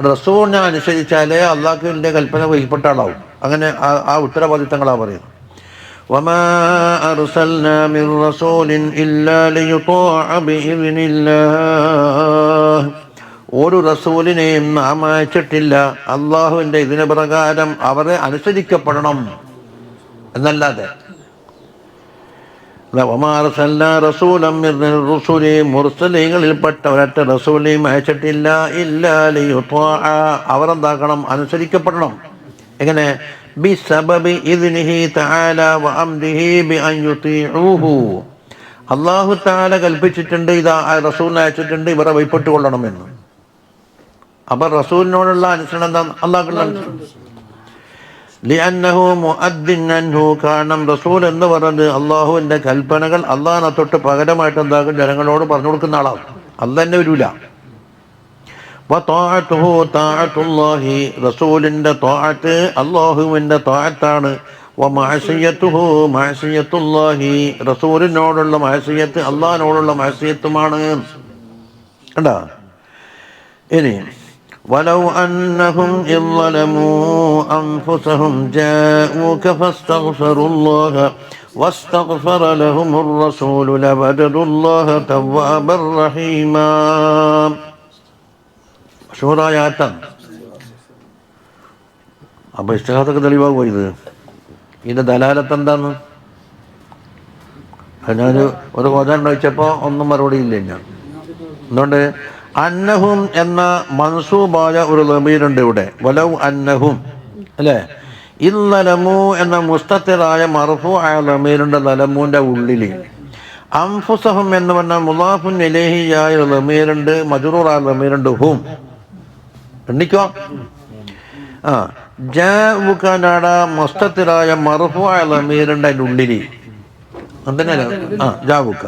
റസൂലിനെ അനുസരിച്ചാലേ അള്ളാഹുവിൻ്റെ കൽപ്പന കീഴ്പ്പെട്ട ആളാവും. അങ്ങനെ ആ ഉത്തരവാദിത്തങ്ങളാണ് പറയുന്നത്. വമാ അർസൽനാ മിർ റസൂലിൻ ഇല്ലാ ലിയുത്വാഅ ബിഇദ്നില്ലാഹ്. ഒരു റസൂലിനെയും നാം അയച്ചിട്ടില്ല അള്ളാഹുവിൻ്റെ ഇതിന് പ്രകാരം അവരെ അനുസരിക്കപ്പെടണം എന്നല്ലാതെ. മുർസലീങ്ങളിൽപ്പെട്ട ഒരൊറ്റ റസൂലിനെയും അയച്ചിട്ടില്ല ഇല്ലാ ലിയുത്വാഅ, അവരെന്താക്കണം? അനുസരിക്കപ്പെടണം. എങ്ങനെ? ബിസബബി ഇദ്നിഹി തആല വഅംരിഹി ബിഅൻ യുതീഉഹു. അല്ലാഹു തആല കൽപ്പിച്ചിട്ടുണ്ട്, ഇതാ റസൂലിനെ അയച്ചിട്ടുണ്ട്, ഇവരെ വഴിപ്പെട്ടുകൊള്ളണമെന്ന്. അപ്പൊ റസൂലിനോടുള്ള അനുസരണം എന്താ? അള്ളാഹുള്ള അനുസരണം. ലിഅന്നഹു മുഅദ്ദിൻ അൻഹു, കാരണം റസൂൽ എന്ന് പറയുന്നത് അള്ളാഹുവിൻ്റെ കൽപ്പനകൾ അള്ളാഹിനെ തൊട്ട് പകരമായിട്ട് എന്താകും? ജനങ്ങളോട് പറഞ്ഞു കൊടുക്കുന്ന ആളാവും. അല്ല തന്നെ വരൂല. വതഅതുഹു തഅതുല്ലാഹി, റസൂലിൻ്റെ തഅത്ത് അള്ളാഹുവിൻ്റെ തഅത്താണ്. വമഅസിയതുഹു മഅസിയത്തുല്ലാഹി, റസൂലിനോടുള്ള മഅസിയത്ത് അള്ളാഹിനോടുള്ള മഅസിയത്തുമാണ്. കണ്ടോ? ഇനി വലൗ അന്നഹും ഇദ് ളലമൂ അൻഫുസഹും ജാഊക ഫസ്തഗ്ഫിറുല്ലാഹ വസ്തഗ്ഫറ ലഹുമുർ റസൂലു ലവജദുല്ലാഹ തവ്വാബർ റഹീമാ. മശൂറായാത്താണ്. അപ്പോൾ ഇസ്തിഹാസൊക്കെ തെളിവാകുമോ ഇത്? ഇതിൻ്റെ ദലാലത്ത് എന്താന്ന്? ഞാൻ ഒരു കോചാൻ ചോദിച്ചപ്പോൾ ഒന്നും മറുപടി ഇല്ല. ഞാൻ എന്തുകൊണ്ട്? അന്നഹും എന്ന മൻസൂബായ ഒരു ലമീറുണ്ട് ഇവിടെ. വലൗ അന്നഹും അല്ലേ? ഇല്ലലമു എന്ന മുസ്തത്തിറായ മർഫൂആയ ലമീറുണ്ട് ലലമുവിൻ്റെ ഉള്ളിൽ. അൻഫുസഹും എന്ന് പറഞ്ഞാൽ മുളാഫുൻ ഇലൈഹിയായ ലമീറുണ്ട്, മജ്റൂറായ ലമീറുണ്ട് ഹും. എണ്ണിക്കോ. ജാഉക മുസ്തത്തിറായ മർഫൂആയ ലമീറുണ്ട് അതിൻ്റെ ഉള്ളിൽ. അതന്നെയല്ല ജാഉക.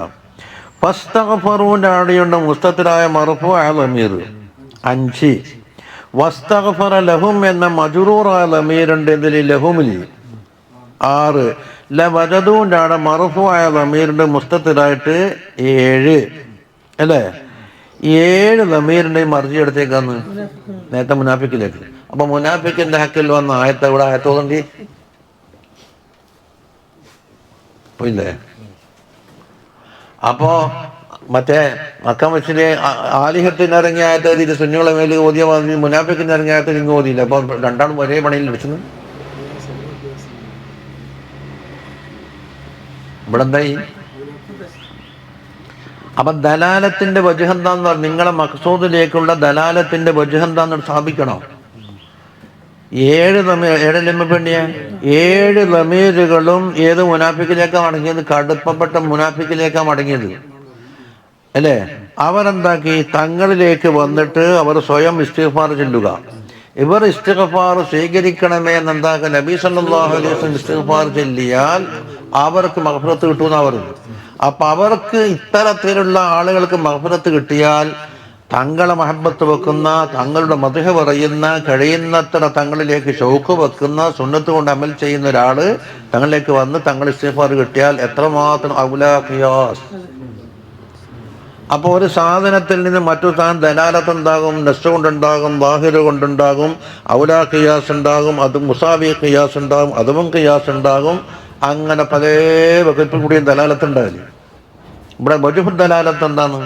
ഫസ്തഗ്ഫറൂൻ്റെ അവിടെയുണ്ട് മുസ്തത്തിറായ മർഫൂആയ ലമീർ 5. വസ്തഗ്ഫറ ലഹും എന്ന മജ്റൂറായ ലമീറുണ്ട് ഇതിൽ ലഹുമിൽ 6. ലവജദൂൻ്റെ അവിടെ മർഫൂആയ ലമീറുണ്ട് മുസ്തത്തിറായിട്ട് 7 അല്ലേ? 7 ലമീറിൻ്റെ മർജി എടുത്തേക്കാന്ന് നേരത്തെ മുനാഫിക്കിലേക്ക്. അപ്പൊ മുനാഫിക്കിന്റെ ഹക്കിൽ വന്ന ആയത്ത് ഇവിടെ ആയത്തോണ്ടി പോയില്ലേ? അപ്പോ മറ്റേ മക്ക മസ്ജിദിലെ ആലിഹത്തിന് ഇറങ്ങിയ ആയത്ത് ഇത് സുന്നികളെ മേൽ ഓതിയ മുനാഫിക്കിന് ഇറങ്ങിയ ആയത്ത് നിങ്ങൾ ഓതിയില്ല. അപ്പൊ രണ്ടാളും ഒരേ പണിയിൽ വെച്ചത് ഇവിടെ എന്തായി? അപ്പൊ ദലാലത്തിന്റെ വജ്ഹ് എന്താന്ന് പറഞ്ഞാൽ നിങ്ങളെ മഖ്സൂദിലേക്കുള്ള ദലാലത്തിന്റെ വജ്ഹ് എന്താന്ന് സ്ഥാപിക്കണം. 7 ലമീറുകളും ഏത് മുനാഫിക്കിലേക്കാണ് മടങ്ങിയത്? കടുപ്പപ്പെട്ട മുനാഫിക്കിലേക്കാണ് മടങ്ങിയത് അല്ലേ? അവരെന്താക്കി? തങ്ങളിലേക്ക് വന്നിട്ട് അവർ സ്വയം ഇസ്തിഗ്ഫാർ ചൊല്ലുക. ഇവർ ഇസ്തിഗ്ഫാർ സ്വീകരിക്കണമേ എന്നെന്താക്കുക? നബി സല്ലല്ലാഹു അലൈഹി വസല്ലം ഇസ്തിഗ്ഫാർ ചൊല്ലിയാൽ അവർക്ക് മഗ്ഫിറത്ത് കിട്ടുമെന്നാണ് പറയുന്നത്. അപ്പൊ അവർക്ക് ഇത്തരത്തിലുള്ള ആളുകൾക്ക് മഗ്ഫിറത്ത് കിട്ടിയാൽ തങ്ങളെ മഹബത്ത് വെക്കുന്ന, തങ്ങളുടെ മദ്ഹ് പറയുന്ന, കഴിയുന്നത്ര തങ്ങളിലേക്ക് ഷൗക്ക് വെക്കുന്ന, സുന്നത്ത് കൊണ്ട് അമൽ ചെയ്യുന്ന ഒരാള് തങ്ങളിലേക്ക് വന്ന് തങ്ങൾ ഇസ്തിഗ്ഫാർ കിട്ടിയാൽ എത്രമാത്രം ഔലാ ഖിയാസ്. അപ്പോൾ ഒരു സാധനത്തിൽ നിന്ന് മറ്റൊരു സാധനം ദലാലത്ത് ഉണ്ടാകും, നസ്സ് കൊണ്ടുണ്ടാകും, വാഹിര് കൊണ്ടുണ്ടാകും, ഔലാ ഖിയാസ് ഉണ്ടാകും, അത് മുസാവി ഖിയാസ് ഉണ്ടാകും, അതും ഖിയാസ് ഉണ്ടാകും. അങ്ങനെ പല വകുപ്പിൽ കൂടിയും ദലാലത്ത് ഉണ്ടാവില്ല. ഇവിടെ വജ്ഹു ദലാലത്ത് എന്താണ്?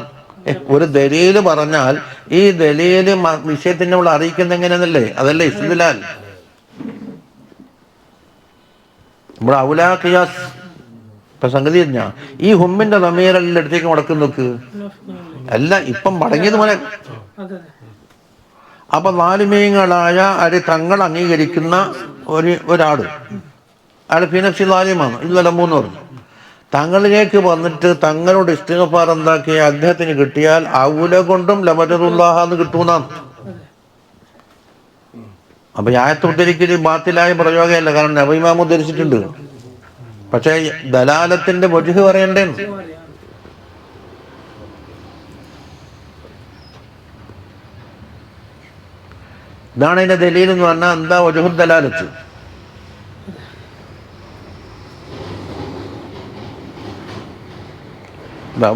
ഒരു ദലീല് പറഞ്ഞാൽ ഈ ദലീല് വിഷയത്തിനെ നമ്മൾ അറിയിക്കുന്നത് എങ്ങനെയെന്നല്ലേ? അതല്ലേ ഇസ്തിദ്ലാൽ. ഇവിടെ ഔലാ ഖിയാസ്. ഇപ്പൊ സംഗതി പറഞ്ഞാ ഈ ഹുമ്മിന്റെ ലമീറെല്ലാം അടുത്തേക്ക് മടക്കി നോക്ക്. അല്ല ഇപ്പം മടങ്ങിയത് പോലെ. അപ്പൊ ലാലിമീങ്ങളായ അത് തങ്ങൾ അംഗീകരിക്കുന്ന ഒരാള് അയാൾ ഫിനഫ്സി ലാലിമാണ്. ഇല്ലല്ല 3 പറഞ്ഞു. തങ്ങളിലേക്ക് വന്നിട്ട് തങ്ങളോട് ഇസ്തിഗ്ഫാർ എന്താക്കിയ അദ്ദേഹത്തിന് കിട്ടിയാൽ ഔല കൊണ്ടും ലവജദുല്ലാഹ എന്ന് കിട്ടൂന്നാണ്. അപ്പൊ ഈ ആയത്ത് ഉദ്ധരിക്കല് ബാത്തിലായ പ്രയോഗമല്ല. കാരണം നബി ഇമാം ഉദ്ധരിച്ചിട്ടുണ്ട്. പക്ഷേ ദലാലത്തിന്റെ വജ്ഹ് പറയണ്ടേ? ഇതാണ് അതിന്റെ ദലീൽ എന്ന് പറഞ്ഞാൽ. എന്താ വജ്ഹു ദലാലത്ത്?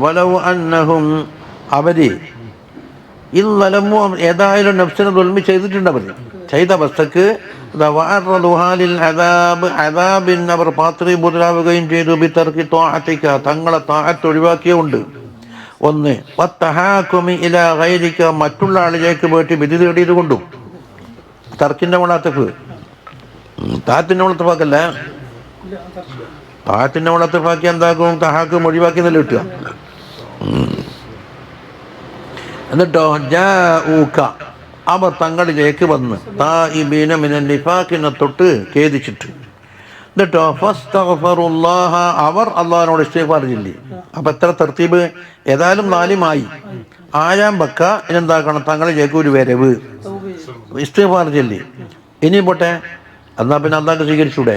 വലൗ അന്നഹും, അവര് ഇല്ലലമു ഏതായാലും നഫ്സിനെ ദുൽമി ചെയ്തിട്ടുണ്ട് അവർ. ചെയ്ത അവസ്ഥക്ക് അദാബിൻ അവർ പാത്രീഭൂതരാവുകയും ചെയ്തു. ബിതർക്കി ത്വാഅതിക തങ്ങളെ ത്വാഅത്ത് ഒഴിവാക്കിയുണ്ട്. ഒന്ന് വത്തഹാകുമി ഇലാ ഗൈരിക മറ്റുള്ള ആളിലേക്ക് പോയിട്ട് വിധി തേടിയത് കൊണ്ടും. തർക്കിന്റെ മുളാത്തഫ് താത്തിന്റെ മുളത്തഫാക്കല്ല, താത്തിന്റെ മുളത്തഫാക്കി എന്താക്കും തഹാക്കും ഒഴിവാക്കി നല്ല കിട്ടുക. എന്നിട്ടോ ജാഊക അവർ തങ്ങളിലേക്ക് വന്ന് താഇബീന മിനൻ നിഫാഖിനെ തൊട്ട് ഖേദിച്ചിട്ട്. എന്നിട്ടോ ഫസ്തഗ്ഫറുല്ലാഹ അവർ അള്ളാഹിനോട് ഇസ്തിഗ്ഫാർ ചൊല്ലി. അപ്പൊ എത്ര തർത്തീബ്? ഏതായാലും 4 ആയാം ബക്ക ഇനെന്താക്കണം തങ്ങളിലേക്ക് ഒരു വരവ് ഇസ്തിഗ്ഫാർ ചൊല്ലി. ഇനി പോട്ടെ, എന്നാ പിന്നെ അള്ളാഹ് സ്വീകരിച്ചൂടെ?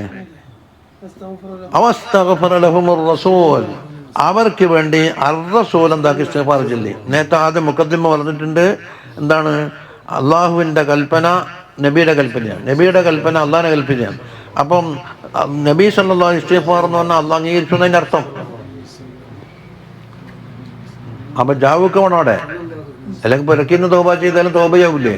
അവസ്തഗ്ഫറ ലഹുമുർ റസൂൽ അവർക്ക് വേണ്ടി അർ-റസൂൽ എന്താക്കി ഇസ്തിഗ്ഫാർ ചൊല്ലി. നേരത്തെ ആദ്യം മുഖദ്ദിമ പറഞ്ഞിട്ടുണ്ട് എന്താണ്? അള്ളാഹുവിൻ്റെ കൽപ്പന നബിയുടെ കൽപ്പനയാണ്, നബിയുടെ കൽപ്പന അള്ളാഹിൻ്റെ കൽപ്പനയാണ്. അപ്പം നബി സല്ലല്ലാഹു അലൈഹി ഇസ്തിഗ്ഫാർ എന്ന് പറഞ്ഞാൽ അള്ളാഹ് അംഗീകരിച്ചു എന്നതിൻ്റെ അർത്ഥം. അപ്പൊ ജാവൂക്ക വേണം അവിടെ, അല്ലെങ്കിൽ പിറക്കിന്ന് തോബ ചെയ്താലും തോബയാവൂലേ?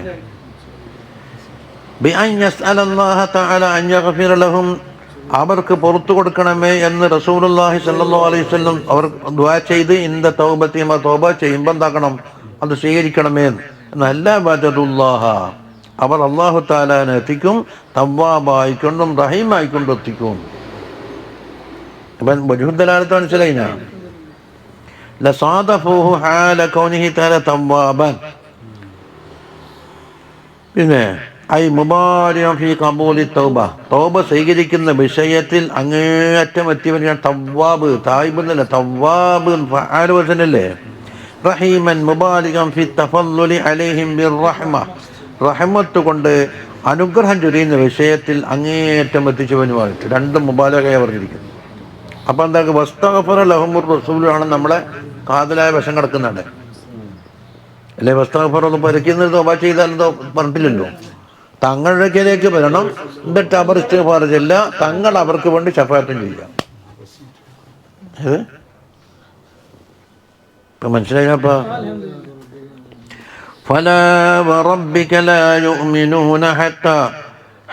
അവർക്ക് പുറത്തു കൊടുക്കണമേ എന്ന് റസൂലുള്ളാഹി സ്വല്ലല്ലാഹു അലൈഹി വസല്ലം അവർ ദുആ ചെയ്ത് ഇന്ദ തൗബത്തി തൗബ ചെയ്യുമ്പോൾ എന്താക്കണം? അത് സ്വീകരിക്കണമേ എന്നല്ല. വജദുല്ലാഹ അവർ അല്ലാഹു തആലാനെ എത്തിക്കും, തവ്വാബായിക്കൊണ്ടും റഹീമായിക്കൊണ്ടും എത്തിക്കും. അപ്പം വജുദലാലത്ത് മനസ്സിലായിനാ? ലസാദഫൂഹു ഹാല കൗനിഹി തആല തവ്വാബൻ. പിന്നെ ഐ മുബാരിഅൻ ഫീ ഖബൂലി തൗബ തൗബ സ്വീകരിക്കുന്ന വിഷയത്തിൽ അങ്ങേയറ്റം എത്തിയവനാണ് തവ്വാബ്. തായിബ് എന്നല്ല, തവ്വാബ് ഫഅാൽ വസനല്ലേ. റഹീമൻ മുബാലിഗൻ ഫി തഫദ്ദുലി അലൈഹിം ബിർറഹ്മ റഹ്മത്ത് കൊണ്ട് അനുഗ്രഹം ചൊരിയുന്ന വിഷയത്തിൽ അങ്ങേയറ്റം എത്തിച്ചവനുമായിട്ട് രണ്ടും മുബാലകയെ പറഞ്ഞിരിക്കുന്നു. അപ്പം എന്താ വസ്തഗ്ഫറ ലഹുമുർ റസൂലാണ് നമ്മളെ കാതലായ വശം കിടക്കുന്നുണ്ട് അല്ലെ? വസ്തഗ്ഫറ ഒന്ന് പരിക്കുന്നത് തൗബ ചെയ്താലെന്തോ പറഞ്ഞിട്ടില്ലല്ലോ. തങ്ങളുടെ അടുക്കലേക്ക് വരണം, എന്നിട്ട് അവർ ഇസ്തിഗ്ഫാർ ചെല്ല, തങ്ങൾ അവർക്ക് വേണ്ടി ശഫാഅത്തും ചെയ്യാം. ഇപ്പൊ മനസ്സിലായപ്പോ فلا وربك لا يؤمنون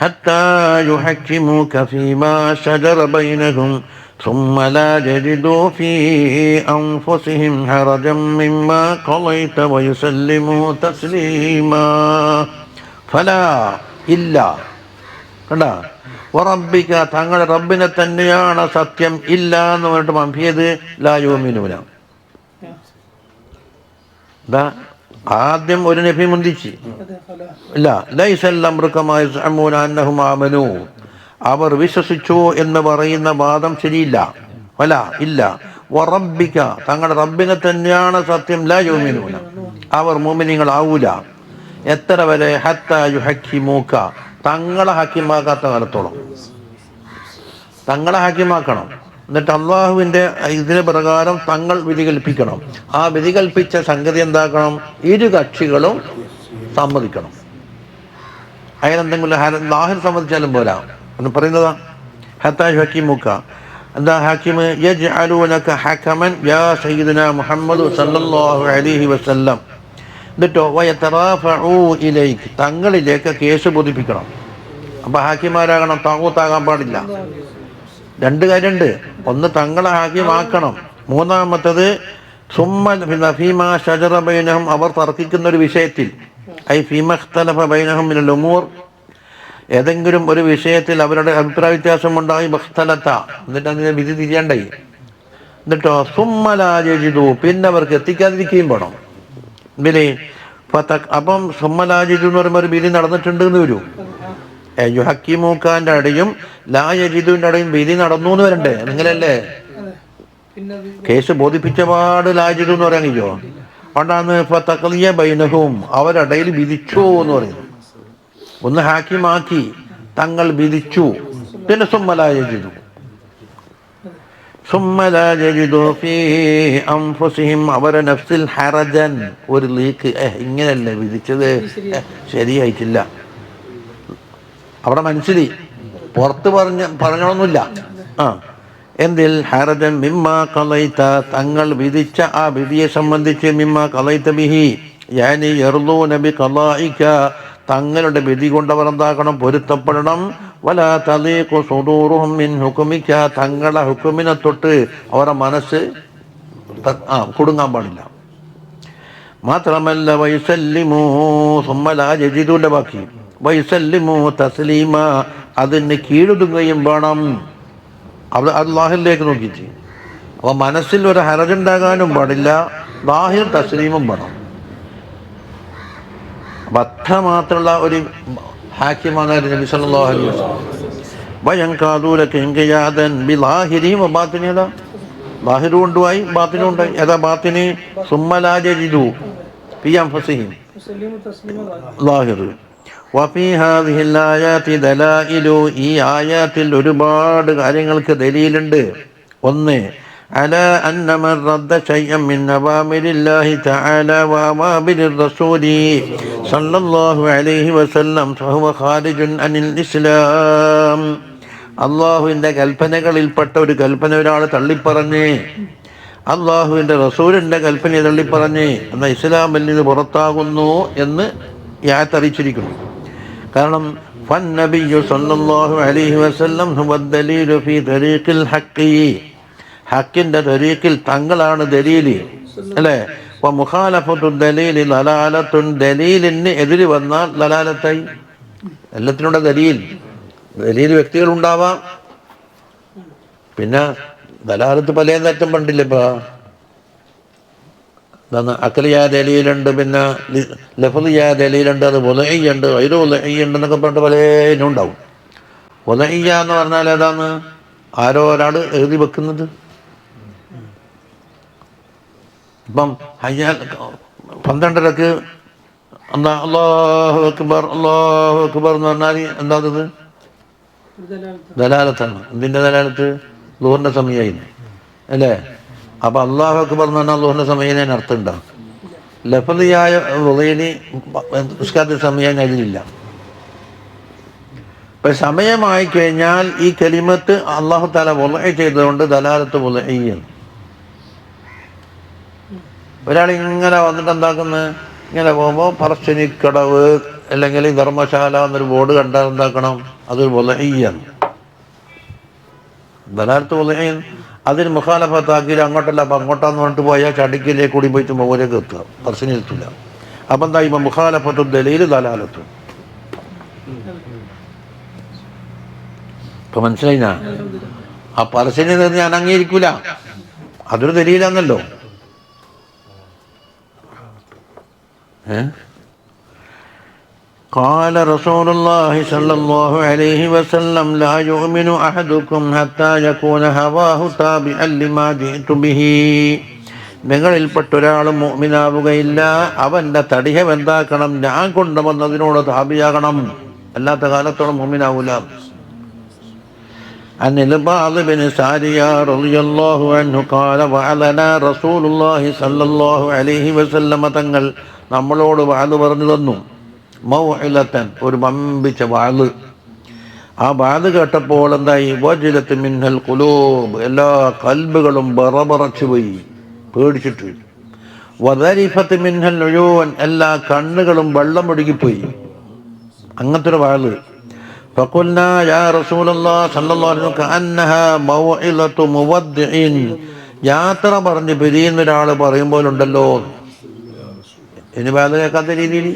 حتى يحكموك فيما شجر بينهم ثم لا يجدوا في أنفسهم حرجا مما قضيت ويسلموا تسليما. فلا إلا കണ്ടാ വറബ്ബിക തങ്ങളുടെ റബ്ബിനെ തന്നെയാണ് സത്യം. ഇല്ല എന്ന് പറഞ്ഞിട്ട് മംഫിയത് ലാ യുമിനൂന. ആദ്യം ഒരു നബി മുന്തിച്ച് ഇല്ല ലൈസൽ അംറു കമാ യസ്അമൂന അന്നഹും ആമനൂ അവർ വിശ്വസിച്ചു എന്ന് പറയുന്ന വാദം ശരിയില്ല. വല ഇല്ല വറബ്ബിക തങ്ങളുടെ റബ്ബിനെ തന്നെയാണ് സത്യം. ലാ യുമിനൂന അവർ മുഅ്മിനീങ്ങളാവൂല. എത്ര വരെ? ഹത്താ യുഹക്കിമൂക തങ്ങളെ ഹക്കിമാക്കാത്ത കാലത്തോളം. തങ്ങളെ ഹക്കിമാക്കണം, എന്നിട്ട് അള്ളാഹുവിൻ്റെ ഇതിന് പ്രകാരം തങ്ങൾ വിധി കൽപ്പിക്കണം. ആ വിധി കൽപ്പിച്ച സംഗതി എന്താക്കണം? ഇരു കക്ഷികളും സമ്മതിക്കണം. അതിനെന്തെങ്കിലും ലാഹിർ സമ്മതിച്ചാലും പോരാ എന്ന് പറയുന്നതാ. ഹത്താ ഹക്കീമുക്ക എന്താ? ഹാക്കിമ് യജ്അലൂനക ഹകമൻ യാ സയ്യിദുനാ മുഹമ്മദ് സല്ലല്ലാഹു അലൈഹി വസല്ലം. എന്നിട്ടോ വയതറാഫഉ ഇലൈക തങ്ങളിലേക്ക് കേസ് ബോധിപ്പിക്കണം. അപ്പൊ ഹാക്കിമാരാകണം, താകൂത്താകാൻ പാടില്ല. രണ്ട് കാര്യമുണ്ട്. ഒന്ന് തങ്ങളെ ഹാക്കിമാക്കണം, മൂന്നാമത്തത് ഫീമാ ശജറ ബൈനഹും അവർ തർക്കിക്കുന്ന ഒരു വിഷയത്തിൽ ഐ ഫീമാ ഇഖ്തലഫ ബൈനഹും മിനൽ ഉമൂർ ഏതെങ്കിലും ഒരു വിഷയത്തിൽ അവരുടെ അഭിപ്രായ വ്യത്യാസം ഉണ്ടായി ബഖ്തലത എന്നിട്ട് അതിനെ വിധി തിരിയണ്ടായി. എന്നിട്ടോ സുമ്മ ലാ യജിദു പിന്നെ അവർക്ക് എത്തിക്കാതിരിക്കുകയും വേണം. ബിലി അപ്പം സുമ്മ ലാ യജിദു എന്ന് പറയുമ്പോൾ ഒരു വിധി നടന്നിട്ടുണ്ട് എന്ന് വരും. ഹക്കീമൂക്കാന്റെ അടയും ലാ യജിദുവിന്റെ അടയും വിധി നടന്നു എന്ന് വരണ്ടേ? നിങ്ങളല്ലേ കേസ് ബോധിപ്പിച്ച പാട് ലാ യജിദു എന്ന് പറയാൻ കഴിയോ? അതുകൊണ്ടാണ് ഫതഖ്ലിയ ബൈനഹും അവരിടയിൽ വിധിച്ചു എന്ന് പറയുന്നു. ഒന്ന് ഹാക്കിമാക്കി തങ്ങൾ വിധിച്ചു, പിന്നെ സുമ്മ ലാ യജിദു ഫീ അൻഫുസിഹിം അവരുടെ നഫ്സിൽ ഹറജൻ ഒരു ലീക്ക് ഇങ്ങനല്ലേ വിധിച്ചത്, ശരിയായിട്ടില്ല. അവിടെ മനസ്സിലി പുറത്ത് പറഞ്ഞൊന്നുമില്ല. എന്തിൽ? ഹറജൻ മിമ്മാ ഖളൈത തങ്ങൾ വിധിച്ച ആ വിധിയെ സംബന്ധിച്ച് മിമ്മാ ഖളൈത ബിഹി യാനി യർദൂന ബിഖളാഇക, തങ്ങളുടെ വിധി കൊണ്ട് അവർ എന്താക്കണം, പൊരുത്തപ്പെടണം. വലാ തളീഖു സുദൂറുഹും മിൻ ഹുക്മിക, തങ്ങളുടെ ഹുക്കുമിനെ തൊട്ട് അവരുടെ മനസ്സ് കുടുങ്ങാൻ പാടില്ല. മാത്രമല്ല വയസല്ലിമൂ സുമ്മലാ യജിദൂന്റെ ബാക്കി വയസല്ലിമൂ തസ്ലീമ, അതിന് കീഴൊതുങ്ങുകയും വേണം. അത് അല്ലാഹിലേക്ക് നോക്കിയിട്ട്. അപ്പോൾ മനസ്സിൽ ഒരു ഹറജുണ്ടാകാനും പാടില്ല, ലാഹിർ തസ്ലീമും വേണം. ബദ്ധ മാത്രമുള്ള ഒരു ഹാക്കിമാണ് നബി സല്ലല്ലാഹു അലൈഹി വസല്ലം. വയൻകാദൂലക ഇൻഖിയാദൻ ബിലാഹിരിഹിം വബാത്തിനിഹ, ലാഹിറും ഉണ്ടായി ബാത്തിനും ഉണ്ടായി. ഏതാ ബാത്തിനി? സുമ്മലാ യജിദു ഫീ അൻഫുസിഹിം ലാഹിർ. വഫീ ഹാദിഹിൽ ആയാതി ദലായിലു, ഈ ആയാത്തിൽ ഒരുപാട് കാര്യങ്ങൾക്ക് ദലീലുണ്ട്. ഒന്ന്, അലാ അന്ന മൻ റദ്ദ ശൈഅൻ മിൻ അവാമിരില്ലാഹി തആല വഅവാമിരിർ റസൂലി സല്ലല്ലാഹു അലൈഹി വസല്ലം ഫഹുവ ഖാരിജുൻ അനിൽ ഇസ്ലാം. അള്ളാഹുവിൻ്റെ കൽപ്പനകളിൽപ്പെട്ട ഒരു കൽപ്പന ഒരാൾ തള്ളിപ്പറഞ്ഞ്, അള്ളാഹുവിൻ്റെ റസൂലിൻ്റെ കൽപ്പനയെ തള്ളിപ്പറഞ്ഞ് എന്നാൽ ഇസ്ലാമിൽ നിന്ന് പുറത്താകുന്നു എന്ന് യാത്തറിയിച്ചിരിക്കുന്നു. കാരണം ഫന്നബിയ്യു സല്ലല്ലാഹു അലൈഹി വസല്ലം ഹുവ ദലീലു ഫീ തരീഖിൽ ഹഖ്, ഹക്കിൻ്റെ തരീഖിൽ തങ്ങളാണ് ദലീല്, അല്ലേ? അപ്പോൾ മുഖാലഫത്തു ദലീലി ദലാലത്തുൻ, ദലീലിന് എതിര് വന്നാൽ ദലാലത്തായി. എല്ലാത്തിനുള്ള ദലീൽ വ്യക്തികളുണ്ടാവാം. പിന്നെ ദലാലത്ത് പല നേരത്തും പണ്ടില്ല. ഇപ്പൊ അക്കലിയ ദലീലുണ്ട്, പിന്നെ ലഫ്ലിയ ദലീലുണ്ട്, അത് ഉലഇയ്യുണ്ട്, ഗൈറു ഉലഇയ്യുണ്ട് എന്നൊക്കെ പറഞ്ഞിട്ട് പലതിനും ഉണ്ടാവും. ഉലഇയ്യ എന്ന് പറഞ്ഞാൽ ഏതാണ്? ആരോ ഒരാൾ എഴുതി വെക്കുന്നത്. ഇപ്പം 12:30 എന്താ അല്ലാഹു അക്ബർ അല്ലാഹു അക്ബർ എന്ന് പറഞ്ഞാൽ എന്താ അത്? ദലാലത്താണ്. എന്തിൻ്റെ ദലാലത്ത്? ളുഹറിൻ്റെ സമയമായി, അല്ലേ? അപ്പം അല്ലാഹു അക്ബർ എന്ന് പറഞ്ഞാൽ ളുഹറിൻ്റെ സമയം അർത്ഥം ഉണ്ടാകും. ലഫ്ലിയായ ളുഹൈനി നിസ്കാരത്തിൻ്റെ സമയം അതിലില്ല. ഇപ്പം സമയമായി കഴിഞ്ഞാൽ ഈ കലിമത്ത് അല്ലാഹു തആല വളഇ ചെയ്തതുകൊണ്ട് ദലാലത്ത് വളഇയ്യാണ്. ഒരാൾ ഇങ്ങനെ വന്നിട്ട് എന്താക്കുന്നത്, ഇങ്ങനെ പോകുമ്പോൾ പറശ്ശിനിക്കടവ് അല്ലെങ്കിൽ ധർമ്മശാല എന്നൊരു ബോർഡ് കണ്ടാൽ എന്താക്കണം, അതൊരു വലഇയ്യാണ്, ദലാലത്ത് വലഇയ്യൻ. അതിന് മുഖാലഫത്താക്കിയിൽ അങ്ങോട്ടല്ല അപ്പം അങ്ങോട്ടാന്ന് പറഞ്ഞിട്ട് പോയാൽ ചടിക്കിലേക്ക് കൂടി പോയിട്ട് മോലേക്ക് എത്തുക, പറശ്ശിനി എത്തില്ല. അപ്പം എന്താ ഇപ്പം മുഖാലഫത്തു ദലീൽ ദലാലത്തും. ഇപ്പം മനസ്സിലായിനാ? ആ പറശ്ശിനി ഞാൻ അംഗീകരിക്കൂല, അതൊരു ദലീലാന്നല്ലോ. قال رسول الله صلى الله عليه وسلم لا يؤمن أحدكم حتى يكون هواه تابعا لما جئت به. നിങ്ങളിൽപ്പെട്ട ഒരാളും മുഅ്മിനാവുകയില്ല, അവൻ്റെ തടിഹം എന്താക്കണം, ഞാൻ കൊണ്ടുവന്നതിനോട് താബിയാകണം, അല്ലാത്ത കാലത്തോളം മുഅ്മിനാവൂല. عن البعض بن سارية رضي الله عنه قال وعلنا رسول الله صلى الله عليه وسلم, തങ്ങൾ നമ്മളോട് വഅദ് പറഞ്ഞു തന്നു. മൗഇലതൻ, ഒരു വമ്പിച്ച വഅദ്. ആ വഅദ് കേട്ടപ്പോൾ എന്തായി? വജിലത്ത് മിൻഹൽ ഖുലൂബ്, എല്ലാ കൽബുകളും ബറബറച്ചു പോയി പേടിച്ചിട്ട്. വദരിഫത്ത് മിൻഹൽ ഉയൂൻ, എല്ലാ കണ്ണുകളും വെള്ളം ഒഴുകിപ്പോയി. അങ്ങനത്തെ ഒരു വഅദ്. فقلنا يا رسول الله صلى الله عليه وسلم كأنها موعظة مودع, യാത്ര പറഞ്ഞ് പിരിയുന്ന ഒരാൾ പറയുമ്പോലുണ്ടല്ലോ, ഇനി വേദന കേൾക്കാത്ത രീതിയിൽ.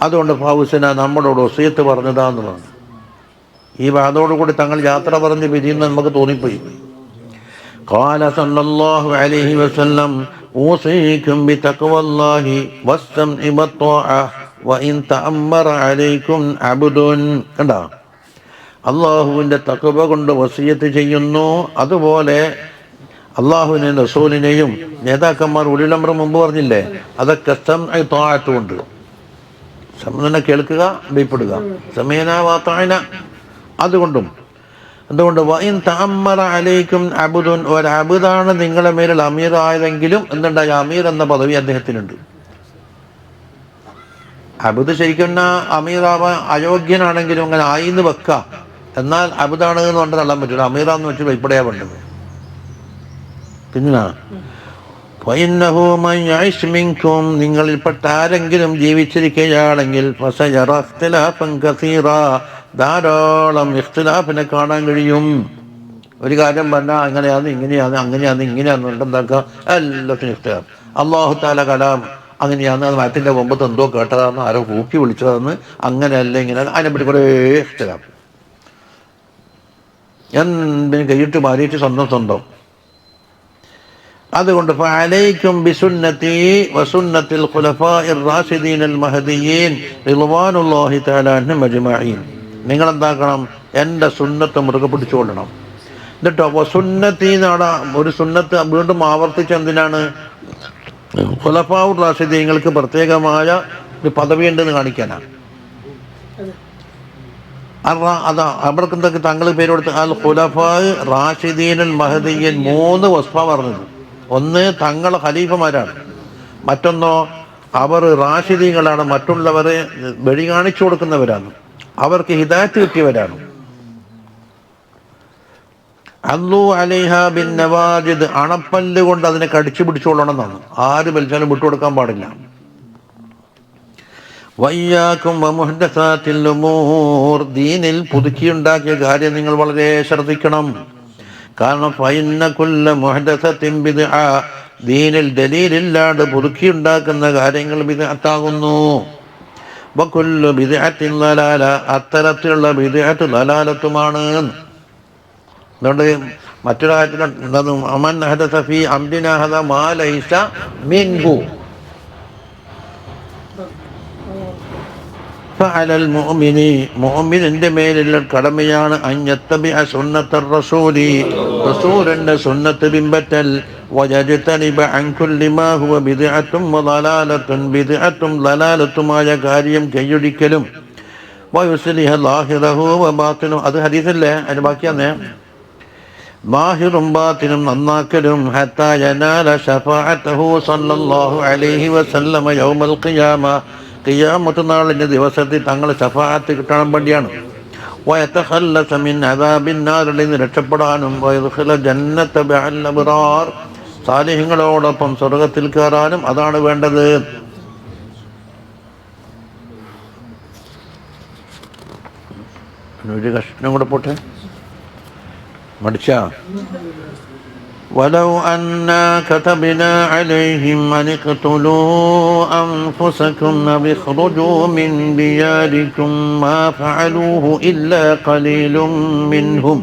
അതുകൊണ്ട് ഫൗസന നമ്മളോട് വസിയത്ത് പറഞ്ഞതാന്ന് പറഞ്ഞു. ഈ വാദോടുകൂടി തങ്ങൾ യാത്ര പറഞ്ഞ് പിരിയുന്ന നമുക്ക് തോന്നിപ്പോയി. قال صلى الله عليه وسلم أوصيكم بتقوى الله والسمع والطاعة وإن تأمر عليكم عبد. കണ്ടോ, അള്ളാഹുവിൻ്റെ തഖ്വ കൊണ്ട് വസിയത്ത് ചെയ്യുന്നു. അതുപോലെ അള്ളാഹുവിനെയും റസൂലിനെയും നേതാക്കന്മാർ ഉലുൽ അംർ മുമ്പ് പറഞ്ഞില്ലേ, അതൊക്കെ സമഅ ത്വാഅത്ത് കൊണ്ട്. സമഅ കേൾക്കുക, ഭയപ്പെടുക, സമഅന വഅതഅന, അതുകൊണ്ടും. അതുകൊണ്ട് വഇൻ തഅമ്മറ അലൈക്കും അബ്ദുൻ, ഒരു അബ്ദാണ് നിങ്ങളുടെ മേലിൽ അമീർ ആയതെങ്കിലും എന്തുണ്ടായി, അമീർ എന്ന പദവി അദ്ദേഹത്തിനുണ്ട്. അബ്ദ് ശരിക്കും അമീറാവാൻ അയോഗ്യനാണെങ്കിലും അങ്ങനെ ആയിന്ന് വെക്കാം. എന്നാൽ അബ്ദാണ് എന്ന് പറഞ്ഞിട്ട് തള്ളാൻ പറ്റില്ല, അമീറാന്ന് വെച്ച് ഭയപ്പെടയാ വേണ്ടത്. പിന്നെ ഫഇന്നഹു മൻ യഇശ് മിൻകും നിങ്ങളിൽപ്പെട്ട ആരെങ്കിലും ജീവിച്ചിരിക്കുകയാണെങ്കിൽ ഫസയറ ഇഖ്തിലാഫൻ കസീറാ ധാരാളം ഇഖ്തിലാഫിനെ കാണാൻ കഴിയും. ഒരു കാര്യം പറഞ്ഞാൽ അങ്ങനെയാണ് ഇങ്ങനെയാണ് അങ്ങനെയാണ് ഇങ്ങനെയാന്ന് എന്താക്കുക എല്ലാത്തിനും ഇഖ്തിലാഫ്. അല്ലാഹു തആല കലാം അങ്ങനെയാണ്, അത് മരത്തിൻ്റെ കൊമ്പത്ത് എന്തോ കേട്ടതാന്ന്, ആരോ കൂക്കി വിളിച്ചതാന്ന്, അങ്ങനെയല്ല ഇങ്ങനെ അതിനെപ്പറ്റി കുറേ ഇഖ്തിലാഫ്. എന്തിന് കൈയിട്ട് മാറിയിട്ട് സ്വന്തം. അതുകൊണ്ട് ഫഅലൈക്കും ബിസുന്നതി വസുന്നത്തിൽ ഖുലഫാഇർ റാഷിദീനൽ മഹ്ദിയീൻ റിദ്വാനുല്ലാഹി തആല അൻഹും അജ്മഈൻ. നിങ്ങൾ എന്താക്കണം? എൻ്റെ സുന്നത്ത് മുറുകെ പിടിച്ചുകൊള്ളണം. എന്നിട്ടോ വസുന്നത്തി എന്നാണ് ഒരു സുന്നത്ത് വീണ്ടും ആവർത്തിച്ച് എന്തിനാണ്? ഖുലഫാഉർ റാഷിദീങ്ങൾക്ക് പ്രത്യേകമായ ഒരു പദവി ഉണ്ടെന്ന് കാണിക്കാനാണ്. അതാ അവർക്ക് എന്തൊക്കെ തങ്ങൾ പേര് കൊടുത്ത് അൽ ഖുലഫാ റാഷിദീനൽ മഹ്ദിയീൻ 3 വസ്ഫ പറഞ്ഞത്. ഒന്ന് തങ്ങൾ ഖലീഫമാരാണ്, മറ്റൊന്നോ അവർ റാഷിദീങ്ങളാണ്, മറ്റുള്ളവരെ വഴി കാണിച്ചു കൊടുക്കുന്നവരാണ്, അവർക്ക് ഹിദായത്ത് കിട്ടിയവരാണ്. അല്ലു അലൈഹ ബിൻ നവാജിദ് അണപ്പല്ല് കൊണ്ട് അതിനെ കടിച്ചു പിടിച്ചോളണം എന്നാണ്. ആര് വലിച്ചാലും വിട്ടുകൊടുക്കാൻ പാടില്ല. വയ്യാക്കും വമുഹ്ദസാത്തിൽ ഉമൂർ ദീനിൽ പുതുക്കിയുണ്ടാക്കിയ കാര്യം നിങ്ങൾ വളരെ ശ്രദ്ധിക്കണം. കാരണം ഫഇന്ന കുല്ല മുഹ്ദസത്തിൻ ബിദ്അ ദീനിൽ ദലീലില്ലാതെ പുതുക്കിയുണ്ടാക്കുന്ന കാര്യങ്ങൾ ബിദ്അത്താകുന്നു. വകുല്ലു ബിദ്അത്തിൻ ദലാല അത്തരത്തിലുള്ള ബിദ്അത്ത് ദലാലത്തുമാണ്. അതുകൊണ്ട് മറ്റൊരായത്തിൽ എന്താണ്? അമൻ ഹദസ ഫീ അംരിനാ ഹദാ മാ ലൈസ മിൻഹു ഫഅലൽ മുഅ്മിനി മുഅ്മിനിന്റെ മേലുള്ള കടമയാണ് അൻ യത്തബിഅ സുന്നത്തർ റസൂലി റസൂലിന്റെ സുന്നത്ത് പിൻപറ്റൽ വയജ്തനിബ അൻ കുല്ലി മാ ഹുവ ബിദ്അത്തും വദലാലത്തുൻ ബിദ്അത്തും ദലാലത്തുമായ കാര്യം കൈയൊഴിക്കലും വയുസ്ലിഹ ലാഹിറഹു വബാത്തിനു. അത് ഹദീസല്ലേ, അതിന് ബാക്കിയാന്നേ. ലാഹിറും ബാത്തിനും നന്നാക്കലും ഹത്താ യനാല ശഫാഅതഹു സല്ലല്ലാഹു അലൈഹി വസല്ലമ യൗമൽ ഖിയാമ ഖിയാമത്ത് നാളിൻ്റെ ദിവസത്തിൽ തങ്ങൾ ശഫാഅത്ത് കിട്ടാൻ വേണ്ടിയാണ്. വയതഖല്ലസ മിൻ അദാബിൻ നാറിൽ നിന്ന് രക്ഷപ്പെടാനും വയദ്ഖുല ജന്നത ബിഅൽ അബ്റാർ സാലിഹ്യങ്ങളോടൊപ്പം സ്വർഗത്തിൽ കയറാനും അതാണ് വേണ്ടത്. ഒരു കഷ്ണം കൂടെ പോട്ടെ, മടിച്ചാ. ولو أنا كتبنا عليهم أن اقتلوا أنفسكم أو اخرجوا من دياركم ما فعلوه إلا قليل منهم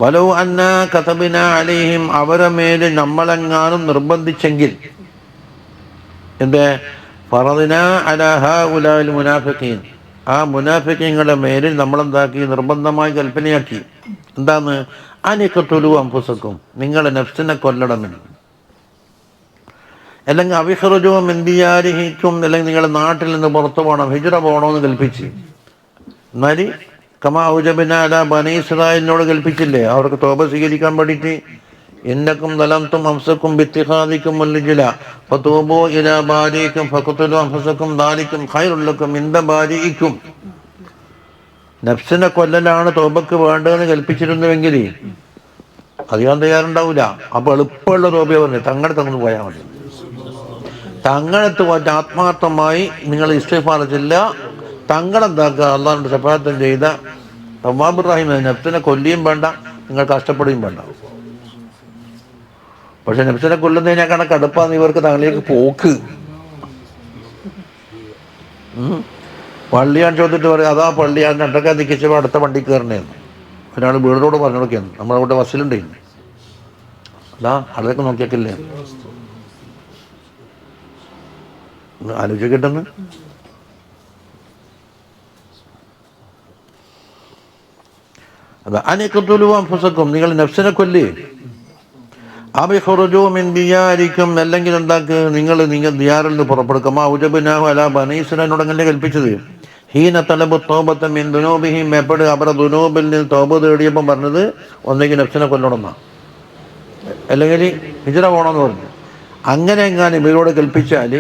ولو أنا كتبنا عليهم അവരെ മേൽ നമ്മളെങ്ങാനും നിർബന്ധിച്ചെങ്കിൽ എന്ത് ഫറദ്നാ അലാ ഹൗലാൽ മുനാഫിഖീൻ ആ മുനാഫിഖീങ്ങളുടെ മേലിൽ നമ്മളെന്താക്കി? നിർബന്ധമായി കൽപ്പനയാക്കി. എന്താന്ന്? അനിഖ്തുലൂ അൻഫുസക്കും നിങ്ങളെ നഫ്സിനെ കൊല്ലണമെന്ന്. അല്ലെങ്കിൽ അവിഖ്റുജൂ മിൻ ദിയാരിഹിക്കും അല്ലെങ്കിൽ നിങ്ങളുടെ നാട്ടിൽ നിന്ന് പുറത്തു പോകണം, ഹിജ്റ പോകണമെന്ന് കൽപ്പിച്ച്. എന്നാൽ കമാ ഔജബ്നാ അലാ ബനീ ഇസ്രായേലിനോട് കൽപ്പിച്ചില്ലേ അവർക്ക് തൗബ സ്വീകരിക്കാൻ വേണ്ടിയിട്ട്? ഇന്നക്കും ദലംതും അൻഫുസക്കും ബിത്തിഖാദിക്കും വൽഇജ്ല ഫതൂബൂ ഇലാ ബാരിക്കും ഫഖ്തുലൂ അൻഫുസക്കും ദാലിക്കും ഖൈറുൽ ലക്കും ഇൻദ ബാരിക്കും. നഫ്സിനെ കൊല്ലലാണ് തോബക്ക് വേണ്ടതെന്ന് കൽപ്പിച്ചിരുന്നുവെങ്കിൽ അറിയാൻ തയ്യാറുണ്ടാവില്ല. അപ്പോൾ എളുപ്പമുള്ള തോബയെ പറഞ്ഞു തങ്ങളുടെ തങ്ങ് പോയാൽ മതി. തങ്ങളെത്ത് പോയിട്ട് ആത്മാർത്ഥമായി നിങ്ങൾ ഇസ്തിഗ്ഫാർ ചെല്ലുക. തങ്ങളെന്താക്കുക? അള്ളാഹുവിൻ്റെ ശഫാഅത്ത് ചെയ്ത തവ്വാബുർ റഹീം. നഫ്സിനെ കൊല്ലുകയും വേണ്ട, നിങ്ങൾ കഷ്ടപ്പെടുകയും വേണ്ട. പക്ഷെ നഫ്സിനെ കൊല്ലുന്നതിനേക്കാണ് കടുപ്പാന്ന് ഇവർക്ക് തങ്ങളിലേക്ക് പോക്ക്. പള്ളിയാൻ ചോദിച്ചിട്ട് പറയും അതാ പള്ളിയാൻ രണ്ടൊക്കെ നിൽക്കിച്ചപ്പോൾ അടുത്ത വണ്ടി കയറണേന്ന് ഒരാൾ വീടിനോട് പറഞ്ഞു കൊടുക്കുകയാണ്. നമ്മളവിടെ ബസ്സിലുണ്ട് അതാ അതൊക്കെ നോക്കിയേക്കില്ലേ ആലോചിക്കട്ടെന്ന്. അതാ അനിഖ്തുലൂ അൻഫുസക്കും നിങ്ങൾ നഫ്സിനെ കൊല്ല്. അബിഖ്റുജൂ മിൻ ദിയാരിക്കും അല്ലെങ്കിൽ എന്താക്ക്? നിങ്ങൾ ദിയാറിൽ നിന്ന് പുറപ്പെടുക്കും. ഔജബ്നാഹു അലാ ബനീ ഇസ്രായേലിനോട് അങ്ങനെ കൽപ്പിച്ചത്. ഹീന തലബു തൗബത മിൻ ദുനൂബിഹിം എപ്പോഴും അവരുടെ ദുനൂബിൽ നിന്ന് തൗബ തേടിയപ്പം പറഞ്ഞത് ഒന്നെങ്കിൽ നഫ്സിനെ കൊല്ലണമെന്നാണ്, അല്ലെങ്കിൽ ഹിജ്റ പോകണമെന്ന് പറഞ്ഞു. അങ്ങനെ എങ്ങാനും ഇവരോട് കൽപ്പിച്ചാൽ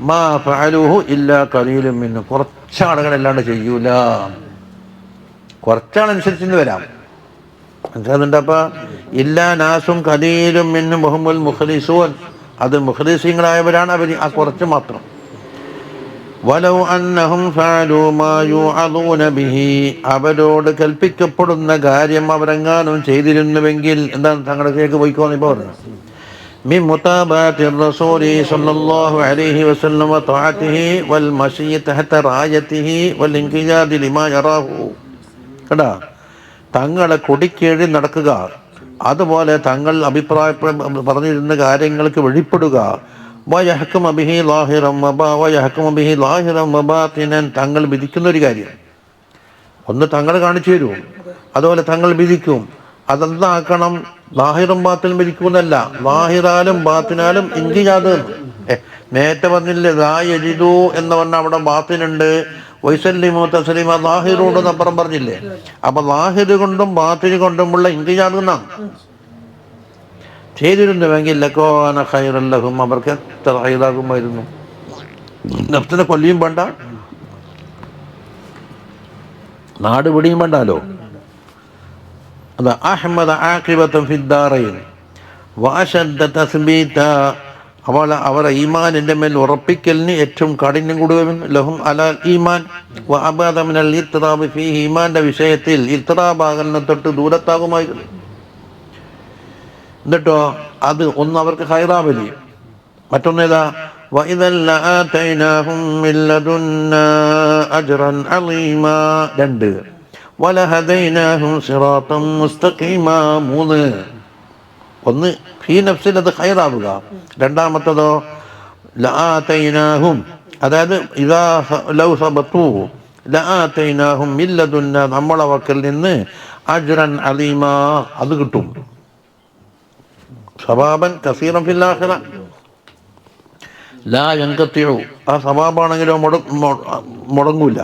മാ ഫഅലൂഹു ഇല്ലാ ഖലീലുൻ മിൻഹും കുറച്ചാളുകളല്ലാണ്ട് ചെയ്യൂല. കുറച്ചാളനുസരിച്ച് വരാം മനസ്സിലാകുന്നുണ്ട്. അപ്പം ഇല്ലാ നാസും ഖലീലും മിൻഹും വഹുമുൽ മുഖ്ലിസൂൻ അത് മുഖ്ലിസീങ്ങളായവരാണ് അവർ, ആ കുറച്ച് മാത്രം. വലൗ അന്നഹും ഫഅലൂ മാ യുഅദൂന ബിഹി, അവരോട് കൽപ്പിക്കപ്പെടുന്ന കാര്യം അവരെങ്ങാനും ചെയ്തിരുന്നുവെങ്കിൽ, എന്താണ് തങ്ങളിലേക്ക് പോയിക്കോന്ന് ഇപ്പോൾ പറഞ്ഞു, മിൻ മുതാബഅത്തി റസൂലി സ്വല്ലല്ലാഹു അലൈഹി വസല്ലം വതഅതിഹി വൽ മശീ തഹത റായതിഹി വൽ ഇൻഖിയാദി ലിമാ യറാഹു. കേട്ടാ, തങ്ങളെ കൊടിക്കീഴിൽ നടക്കുക, അതുപോലെ തങ്ങൾ പറഞ്ഞിരുന്ന കാര്യങ്ങൾക്ക് വെളിപ്പെടുക, തങ്ങൾ വിധിക്കുന്ന ഒരു കാര്യം ഒന്ന് തങ്ങൾ കാണിച്ചു തരും, അതുപോലെ തങ്ങൾ വിധിക്കും. അതെന്താക്കണം? ലാഹിറും ബാത്തിനും വിധിക്കുന്നല്ല, ലാഹിറാലും ബാത്തിനാലും ഇൻഖിയാദ്. നേരത്തെ പറഞ്ഞില്ലേ ലായജിദു എന്ന് പറഞ്ഞാൽ അവിടെ ബാത്തിനുണ്ട്, വൈസല്ലിമോ തസ്ലീമ ലാഹിറോട് അപ്പുറം പറഞ്ഞില്ലേ. അപ്പൊ ലാഹിർ കൊണ്ടും ബാത്തിന് കൊണ്ടുമുള്ള ഇൻഖിയാദ് എന്നാണ്. ചെയ്തിരുന്നുവെങ്കിൽ ലക്കാന ഖൈറൻ ലഹും, അവർക്ക് എത്ര ഹൈറാകുമായിരുന്നു. നഫ്സിനെ കൊല്ലിയും വേണ്ട, നാട് പിടിയും വേണ്ടാലോ. അതാ അഹ്മദ ആഖിബതൻ ഫിദ്ദാറൈൻ വഅശദ്ദ തസ്ബീത, അവരെ ഈമാനിന്റെ മേൽ ഉറപ്പിക്കലിന് ഏറ്റവും കാഠിന്യം കൂടുകയും, ലഹും അലാൽ ഈമാൻ വഅബദ മിനൽ ഇത്റാബ് ഫീഹി, ഈമാന്റെ വിഷയത്തിൽ ഇത്റാബാകുന്ന തൊട്ട് ദൂരത്താകുമായിരുന്നു. എന്നിട്ടോ അത് ഒന്ന് അവർക്ക് ഹൈറാവലി, മറ്റൊന്നേതാ വഇദൻ ലആതൈനാഹും മിൻ ലദുന്നാ അജ്റൻ അളീമാ, 2 വലഹദൈനാഹും സിറാത്തൻ മുസ്തഖീമാ, 3. ഒന്ന് ഫീ നഫ്സിൽ അത് ഹൈറാവുക, രണ്ടാമത്തതോ ലആതൈനാഹും, അതായത് ഇദാ ലൗ സബതു ലആതൈനാഹും മിൻ ലദുന്നാ, നമ്മളെ വക്കൽ നിന്ന് അജ്റൻ അളീമാ, അത് കിട്ടും. സവാബൻ കസീറൻ ഫിൽ ആഖിറ ലാ യൻഖതിഉ, ആ സവാബാണെങ്കിലോ മുടങ്ങൂല.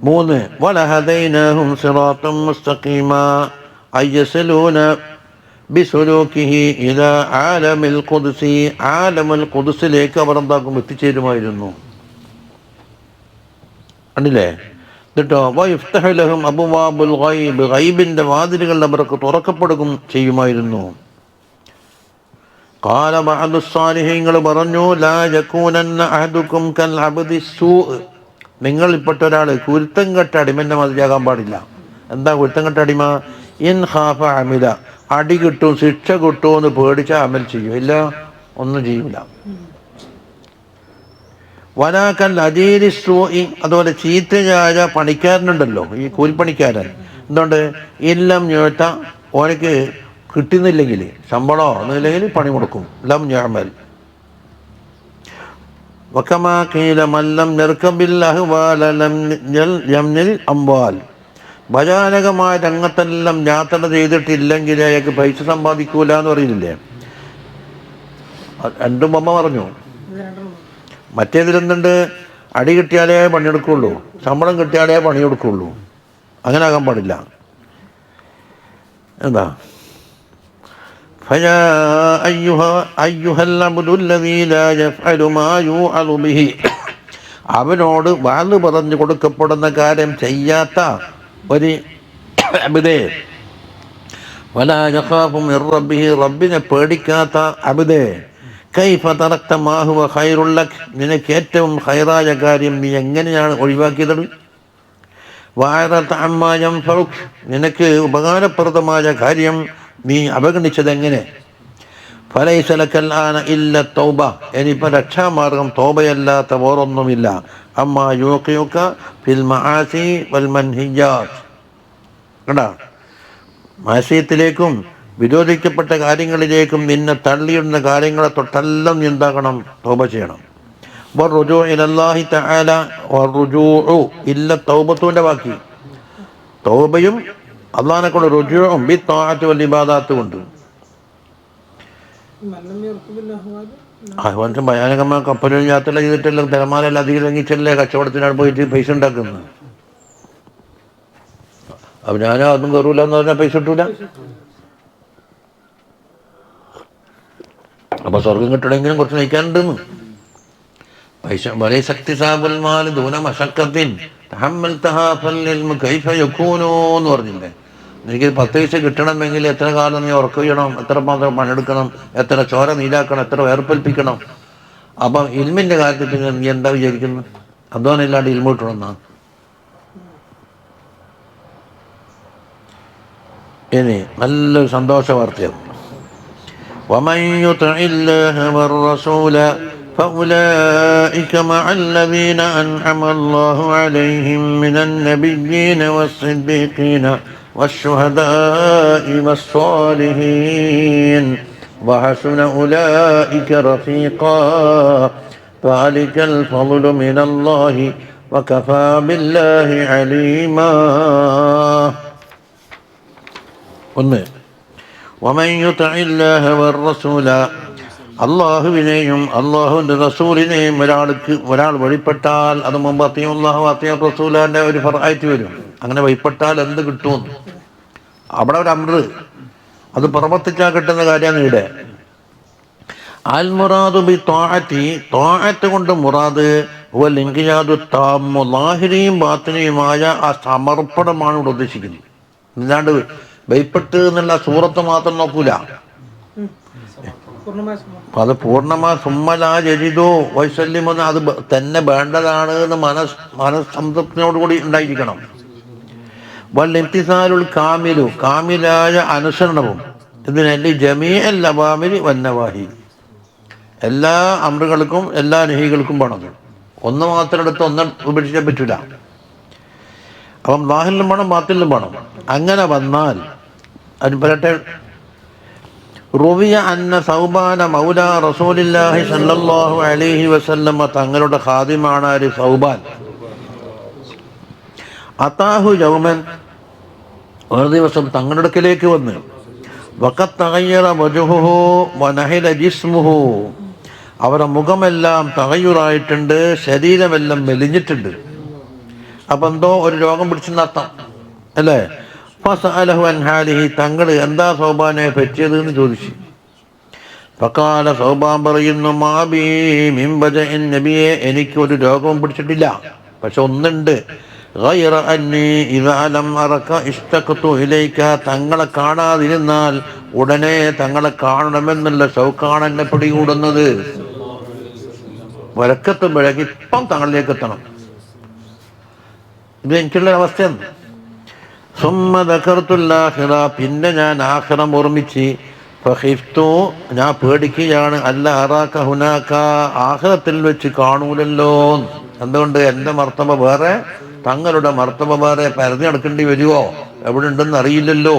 3 വലഹദൈനാഹും സിറാത്തൻ മുസ്തഖീമാ അയസ്ലൂന ബിസുലൂകിഹി ഇലാ ആലമിൽ ഖുദ്സി, ആലമുൽ ഖുദ്സിലേക്ക് അവർ എന്താക്കും? എത്തിച്ചേരുമായിരുന്നു. കണ്ടില്ലേ? എന്നിട്ടോ വയഫ്തഹു ലഹും അബ്വാബുൽ ഗൈബ്, ഗൈബിന്റെ വാതിലുകൾ അവർക്ക് തുറക്കപ്പെടുകയും ചെയ്യുമായിരുന്നു. ഖാല ബഅദു സ്സാലിഹീങ്ങൾ പറഞ്ഞു, ലാ യകൂനന്ന അഹദുക്കും കൽ അബ്ദി സൂഅ്, നിങ്ങളിൽപ്പെട്ട ഒരാൾ കുരുത്തം കെട്ട അടിമന്റെ മാതിരിയാകാൻ പാടില്ല. എന്താ കുരുത്തം കെട്ട അടിമ? ഇൻ ഖാഫ അമില, അടി കിട്ടും ശിക്ഷ കിട്ടുമോ എന്ന് പേടിച്ച അമൽ ചെയ്യും, ഇല്ല ഒന്നും ചെയ്യൂല. വലാക്കൽ അജീരി സൂഇ, അതുപോലെ ചീത്തയായ പണിക്കാരനുണ്ടല്ലോ, ഈ കൂലിപ്പണിക്കാരൻ, എന്തുകൊണ്ട് ഇല്ലം ഞോട്ട, ഓനക്ക് കിട്ടുന്നില്ലെങ്കിൽ ശമ്പളോ ഒന്നുമില്ലെങ്കിൽ പണി മുടക്കും. ലം യഅമൽ വകമാ ഖീല മല്ലം യർകബിൽ അഹ്വാല ലം യംനിൽ അംവാൽ, ഭയാനകമായ രംഗത്തെല്ലാം യാത്ര ചെയ്തിട്ടില്ലെങ്കിൽ അയാൾക്ക് പൈസ സമ്പാദിക്കൂല എന്ന് പറയുന്നില്ലേ. 2 ബൊമ്മ പറഞ്ഞു. മറ്റേതിലെന്തുണ്ട്? അടി കിട്ടിയാലേ പണിയെടുക്കുള്ളൂ, ശമ്പളം കിട്ടിയാലേ പണിയെടുക്കുള്ളൂ. അങ്ങനെ ആകാൻ പാടില്ല. എന്താ فيا أيها العبد الذي لا يفعل ما يوعظ به, അവനോട് വാള് പറഞ്ഞു കൊടുക്കപ്പെടുന്ന കാര്യം ചെയ്യാത്ത ഒരു അബ്ദേ, വലാ യഖാഫു മിർ റബ്ബിഹി, റബ്ബിനെ പേടിക്കാത്ത അബ്ദേ, കൈഫ തറക്ത മാ ഹുവ ഖൈറുൽ ലക്, നിനക്ക് ഏറ്റവും ഖൈറായ കാര്യം നീ എങ്ങനെയാണ് ഒഴിവാക്കിയത്? വഅറത അമ്മാ യൻഫഉക്, നിനക്ക് ഉപകാരപ്രദമായ കാര്യം നീ അവഗണിച്ചത് എങ്ങനെ? ഫലൈസ ലകൽ ആന ഇല്ല തൗബ, ഇനിയിപ്പോൾ രക്ഷാമാർഗം തൗബയല്ലാത്ത വേറൊന്നുമില്ല. അമ്മാ യൂഖിയുക ഫിൽ മആസി വൽ മൻഹിയാത്ത്, കണ്ടാ, മാസിയത്തിലേക്കും വിരോധിക്കപ്പെട്ട കാര്യങ്ങളിലേക്കും നിന്നെ തള്ളിയിടുന്ന കാര്യങ്ങളെ തൊട്ടെല്ലാം നീ എന്താകണം? തൗബ ചെയ്യണം. വറുജൂ ഇലല്ലാഹി തആല, വറുജൂ ഇല്ല തൗബത്തുവിൻ്റെ ബാക്കി തൗബയും അള്ളാഹിനെ കൊണ്ട് റുജൂഉം ബിത്വാഅത്തി വൽ ഇബാദാത്ത് കൊണ്ട്. മനുഷ്യൻ ഭയാനകമായ കപ്പലിൽ യാത്ര ചെയ്തിട്ടല്ല, തിരമാലയെല്ലാം അധികം ഇറങ്ങിച്ചല്ലേ കച്ചവടത്തിനാണ് പോയിട്ട് പൈസ ഉണ്ടാക്കുന്നത്. അപ്പം ഞാൻ അതൊന്നും കയറൂല എന്ന് പറഞ്ഞാൽ പൈസ കിട്ടൂല. അപ്പൊ സ്വർഗം കിട്ടണമെങ്കിലും കുറച്ച് നയിക്കാനുണ്ടെന്ന്. പൈസ വളരെ ശക്തി സാബുൽമാൽ ദൂന മശക്കത്തിൻ തഹമ്മൽതഹാ ഫൽ ഇൽമു കൈഫ യകൂനു എന്ന് പറഞ്ഞില്ലേ. എനിക്ക് 10 പൈസ കിട്ടണമെങ്കിൽ എത്ര കാലം നീ ഉറക്കം ചെയ്യണം, എത്ര മാത്രം പണിയെടുക്കണം, എത്ര ചോര നീലാക്കണം, എത്ര വേർപ്പൽപ്പിക്കണം. അപ്പം ഇൽമിൻ്റെ കാര്യത്തിൽ പിന്നെ നീ എന്താ വിചാരിക്കുന്നത്? അധ്വാനമില്ലാണ്ട് ഇൽമ കിട്ടണമെന്നാ? ഇനി നല്ലൊരു സന്തോഷ വാർത്തയാണ്. ومن يطع الله والرسول فأولئك مع الذين أنعم الله عليهم من النبيين والصديقين والشهداء والصالحين وحسن أولئك رفيقا ذلك الفضل من الله وكفى بالله عليما. ഒന്ന്, ومن يطع الله والرسول, അള്ളാഹുവിനെയും അള്ളാഹുവിൻ്റെ റസൂലിനെയും ഒരാൾ വഴിപ്പെട്ടാൽ, അത് മുമ്പ് അത്തിയുല്ലാഹു അത്തിയ റസൂലാൻ്റെ ഒരു ഫർആയിട്ട് വരും. അങ്ങനെ വഴിപ്പെട്ടാൽ എന്ത് കിട്ടുമെന്ന് അവിടെ ഒരു അമ്ര്, അത് പ്രവർത്തിച്ചാൽ കിട്ടുന്ന കാര്യമാണ് ഇവിടെ. അൽ മുറാദു ബി ത്വാഅത്തി, ത്വാഅത്ത് കൊണ്ട് മുറാദ് വൽ ഇൻഖിയാദു താമ്മു, ലാഹിരിയും ബാത്തിനിയുമായ ആ സമർപ്പണമാണ് ഇവിടെ ഉദ്ദേശിക്കുന്നത്. അല്ലാണ്ട് വഴിപ്പെട്ട് എന്നുള്ള സൂറത്ത് മാത്രം നോക്കൂല. അത് പൂർണ്ണമാ സുമ്മലാ ജരിതോ വൈസല്യമൊന്ന് അത് തന്നെ വേണ്ടതാണ് എന്ന് മനസ്സംതൃപ്തിയോടുകൂടി ഉണ്ടായിരിക്കണം. വൽ ഇംതിസാലുൽ കാമിലു, കാമിലായ അനുസരണവും ഇതിനെല്ലാം ജമീഅൽ അവാമിരി വന്നവാഹി, എല്ലാ അമ്രുകൾക്കും എല്ലാ നഹികൾക്കും വേണം. ഒന്ന് മാത്രം എടുത്ത് ഒന്ന് ഉപേക്ഷിക്കാൻ പറ്റൂല. അപ്പം ലാഹിലും വേണം ബാത്തിലും വേണം. അങ്ങനെ വന്നാൽ അത് പറയട്ടെ. റുവിയ അന്ന സൗബാന മൗല റസൂലില്ലാഹി സല്ലല്ലാഹു അലൈഹി വസല്ലമ, തങ്ങളുടെ ഖാദിമാണ് ആര്? സൗബാൻ. അതാഹു യൗമൻ, ഒരു ദിവസം തങ്ങളുടെ അടുക്കലേക്ക് വന്ന്, വഖത്ത് തഗയ്യറ വജ്ഹുഹു വനഹില ജിസ്മുഹു, അവരുടെ മുഖമെല്ലാം തഗയ്യുറായിട്ടുണ്ട്, ശരീരമെല്ലാം മെലിഞ്ഞിട്ടുണ്ട്. അപ്പം എന്തോ ഒരു രോഗം പിടിച്ചെന്നർത്ഥം അല്ലേ? ഫസഅലഹു അൻ ഹാലിഹി, തങ്ങൾ എന്താ സൗബാനെ പറ്റിയത് എന്ന് ചോദിച്ചു. ഫഖാല, സൗബാൻ പറയുന്നു, മാബി മിൻ വജഇൻ, നബിയെ എനിക്കൊരു രോഗവും പിടിച്ചിട്ടില്ല. പക്ഷെ ഒന്നുണ്ട്, ഗൈറ അന്നി ഇദാ ലം അറക ഇഷ്തഖതു ഇലൈക, തങ്ങളെ കാണാതിരുന്നാൽ ഉടനെ തങ്ങളെ കാണണമെന്നുള്ള ഷൗക്കാണ് എന്നെ പിടികൂടുന്നത്. വരക്കെത്തുമ്പോഴേക്ക് ഇപ്പം തങ്ങളിലേക്ക് എത്തണം. ഇത് എനിക്കുള്ള അവസ്ഥയാണ്. സുമ്മ ദക്കർത്തുൽ ആഖിറ, പിന്നെ ഞാൻ ആഖിറം ഓർമ്മിച്ച്, ഫഖിഫ്തു, ഞാൻ പേടിക്കുകയാണ്, അല്ല അറാക ഹുനാക, ആഖിറത്തിൽ വെച്ച് കാണൂലല്ലോ. എന്തുകൊണ്ട്? എൻ്റെ മർത്തബ വേറെ, തങ്ങളുടെ മർത്തബ വേറെ, പരതി നടക്കേണ്ടി വരുമോ? എവിടെ ഉണ്ടെന്ന് അറിയില്ലല്ലോ.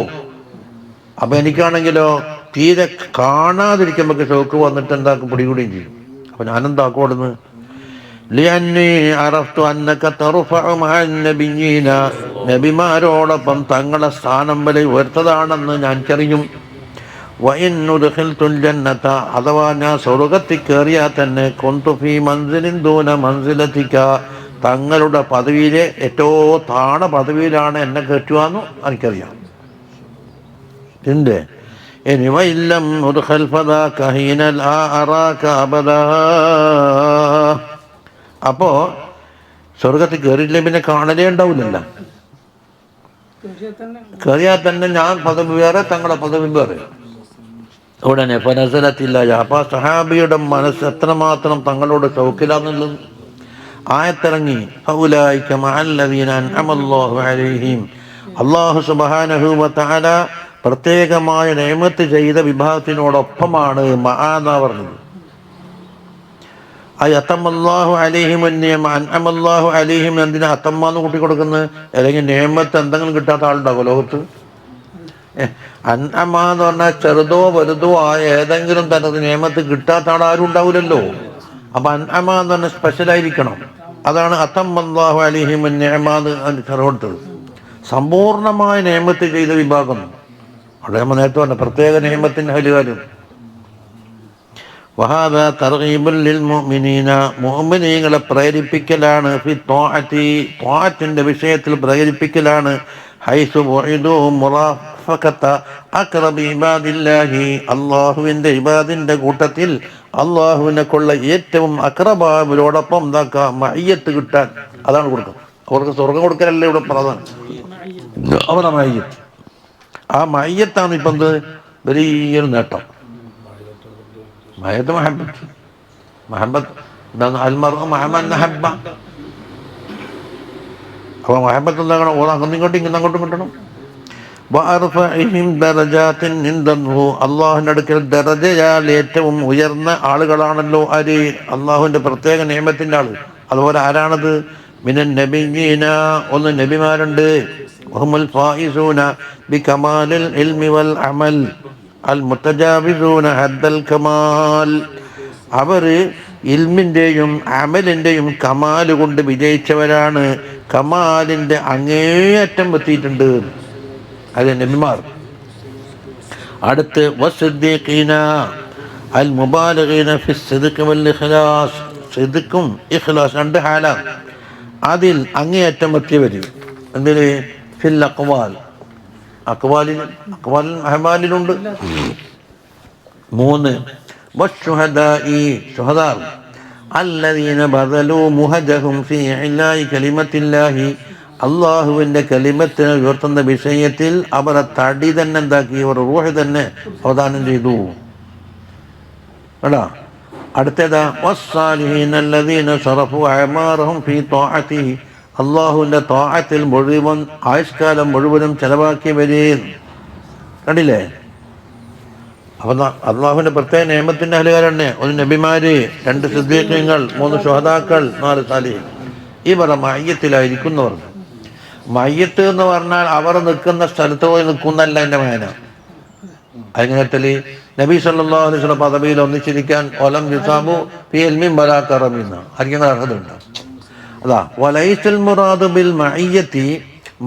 അപ്പം എനിക്കാണെങ്കിലോ തീരെ കാണാതിരിക്കുമ്പോൾ ഷോക്ക് വന്നിട്ട് എന്താക്കും, പിടികൂടുകയും ചെയ്യും. അപ്പം ഞാനെന്താക്കും അവിടുന്ന്? ലിഅന്നി അറഫ്തു അന്നക തർഫഉ മഅൻ നബിയ്യീന, നബിമാരോടൊപ്പം തങ്ങളെ സ്ഥാനം വരെ ഉയർത്തതാണെന്ന് ഞാൻ അറിയും. വഇൻ ഉദ്ഖിൽതുൽ ജന്നത, അഥവാ ഞാൻ സ്വർഗ്ഗത്തിൽ കയറിയാൽ തന്നെ, കുന്തു ഫീ മൻസിലിൻ ദൂന മൻസിലതിക, തങ്ങളുടെ പദവിയിലെ ഏറ്റവും താണ പദവിയിലാണ് എന്നെ കയറ്റുകയെന്ന് എനിക്കറിയാം. തിൻ്റെ ഇനി വഇല്ലം ഉദ്ഖൽ ഫദാക ഹീന ലാ അറാക അബദാ, അപ്പോൾ സ്വർഗത്തിൽ കയറിയില്ലേ പിന്നെ കാണലേ ഉണ്ടാവില്ലല്ലോ. കയറിയാൽ തന്നെ ഞാൻ പദവി വേറെ, തങ്ങളുടെ പദവി വേറെ. ഉടനെ ഫനസലത്തില്ല. അപ്പോൾ സഹാബിയുടെ മനസ്സ് എത്രമാത്രം തങ്ങളോട് ഷൗക്കിലാന്നുള്ളത് ആയത്തിറങ്ങി. ഫൗലൈക മഅല്ലദീന അൻഅമല്ലാഹു അലൈഹിം, അല്ലാഹു സുബ്ഹാനഹു വ തആല പ്രത്യേകമായ നിഅമത്ത് ചെയ്ത വിഭാഗത്തിനോടൊപ്പമാണ് മആദ പറഞ്ഞത്. അത്തമ്മല്ലാഹു അലൈഹിം അൻഅമല്ലാഹു അലൈഹിം, എന്തിനാ അത്തമ്മാന്ന് കൂട്ടി കൊടുക്കുന്നത്? അല്ലെങ്കിൽ നിഅമത്ത് എന്തെങ്കിലും കിട്ടാത്ത ആളുണ്ടാകുമോ ലോകത്ത്? അൻഅമ എന്ന് പറഞ്ഞാൽ ചെറുതോ വലുതോ ആയ ഏതെങ്കിലും തരത്തിൽ നിഅമത്ത് കിട്ടാത്ത ആളും ഉണ്ടാവില്ലല്ലോ. അപ്പം അൻഅമ എന്ന് പറഞ്ഞാൽ സ്പെഷ്യലായിരിക്കണം. അതാണ് അത്തമ്മല്ലാഹു അലൈഹിം നിഅമാന്ന് കൊടുത്തത്. സമ്പൂർണമായ നിഅമത്ത് ചെയ്ത വിഭാഗം. അവിടെ നമ്മൾ നേരത്തെ പറഞ്ഞ പ്രത്യേക നിഅമത്തിൻ്റെ ഹലുകാരും. വഹാദാ തർഗീബുൽ ലിൽ മുഅ്മിനീന, മുഅ്മിനീങ്ങളെ പ്രേരിപ്പിക്കലാണ്. ഫി ത്വാഅത്തി, ത്വാഅത്തിന്റെ വിഷയത്തിൽ പ്രേരിപ്പിക്കലാണ്. ഹൈസു ബുഇദു മുറാഫഖത അഖറബി ഇബാദില്ലാഹി, അല്ലാഹുവിൻ്റെ ഇബാദിൻ്റെ കൂട്ടത്തിൽ അല്ലാഹുവിനെ കൊള്ള ഏറ്റവും അഖറബായവരോടൊപ്പം എന്താക്കുക, മഅയ്യത്ത് കിട്ടാൻ. അതാണ് കൊടുക്കുക. അവർക്ക് സ്വർഗം കൊടുക്കലല്ലേ ഇവിടെ പ്രധാനം, അവരുടെ മഅയ്യത്ത്. ആ മയ്യത്താണ് ഇപ്പം എന്ത് വലിയൊരു നേട്ടം. മയ്യത്ത് മഹബത്ത്, മഹബത്ത് എന്താണ്? അൽമർഹു മഹമ്മദ് ഹബ്ബ. അപ്പോൾ മഹബത്ത് എന്താകണം? ഓരോ അങ്ങോട്ടും ഇങ്ങോട്ടും കിട്ടണം. അള്ളാഹുവിന്റെ അടുക്കൽ ദറജയാൽ ഏറ്റവും ഉയർന്ന ആളുകളാണല്ലോ ആര്? അള്ളാഹുവിന്റെ പ്രത്യേക നിയമത്തിന്റെ ആള്. അതുപോലെ ആരാണത്? മിനൻ നബിയ്യീന, ഒന്ന് നബിമാരുണ്ട്. വഹുമുൽ ഫായിസൂന ബികമാലിൽ ഇൽമി വൽ അമൽ അൽ മുതജാവിസൂന ഹദ്ദൽ കമാൽ. അവര് ഇൽമിന്റെയും അമലിന്റെയും കമാല് കൊണ്ട് വിജയിച്ചവരാണ്, കമാലിന്റെ അങ്ങേയറ്റം എത്തിയിട്ടുണ്ട്. അത് നബിമാർ. അടുത്ത് വസ്ദിഖീന അൽ മുബാലിഗീന ഫി സിദ്ഖി വൽ ഇഖ്ലാസ്. സിദ്ഖും ഇഖ്ലാസ് രണ്ട് ഹാലാണ്. അതിൽ അങ്ങേയറ്റം എത്തിയവര് എന്തിന്? ഫിൽ അഖ്വാൽ, അഖ്വാലിൽ അഹ്വാലിലുണ്ട്. 3 വശുഹദാഇ, ശുഹദാ അല്ലദീന ബദലു മുഹജഹും ഫീ ഇലായി കലിമത്തില്ലാഹി, അള്ളാഹുവിന്റെ കലിമത്തിനെ ഉയർത്തുന്ന വിഷയത്തിൽ അവരെ തടി തന്നെ എന്താക്കി? അവർ റൂഹ് തന്നെ അവദാനം ചെയ്തു. കേട്ടാ. അടുത്തേതാ? വസ്സാലിഹീന അല്ലദീന സറഫു അഅമാറഹും ഫീ ത്വാഅതിഹി, അള്ളാഹുവിന്റെ ത്വാഅത്തിൽ മുഴുവൻ ആയുഷ്കാലം മുഴുവനും ചെലവാക്കിയവര്. കണ്ടില്ലേ? അപ്പൊ അള്ളാഹുവിന്റെ പ്രത്യേക നിയമത്തിന്റെ അഹലുകാരാണ്. 1 നബിമാര്, 2 സിദ്ദീഖീങ്ങൾ, 3 ശുഹദാക്കൾ, 4 സാലിഹീൻ. ഇവർ മയ്യത്തിലായിരിക്കുന്നവർ. മയ്യത്ത് എന്ന് പറഞ്ഞാൽ അവർ നിൽക്കുന്ന സ്ഥലത്ത് പോയി നിൽക്കുന്നല്ല എൻ്റെ മേന. അതിനകത്തല് നബി സല്ലല്ലാഹു അലൈഹി വസല്ലം പദവിയിൽ ഒന്നിച്ചിരിക്കാൻ ഒലം യുസാബു ഫീ ഇൽമിൻ വലാ കറമിന്ന അറിയുന്ന അർഹതയുണ്ട്. അതാ വലൈസൽ മുറാദു ബിൽ മഅയ്യത്തി,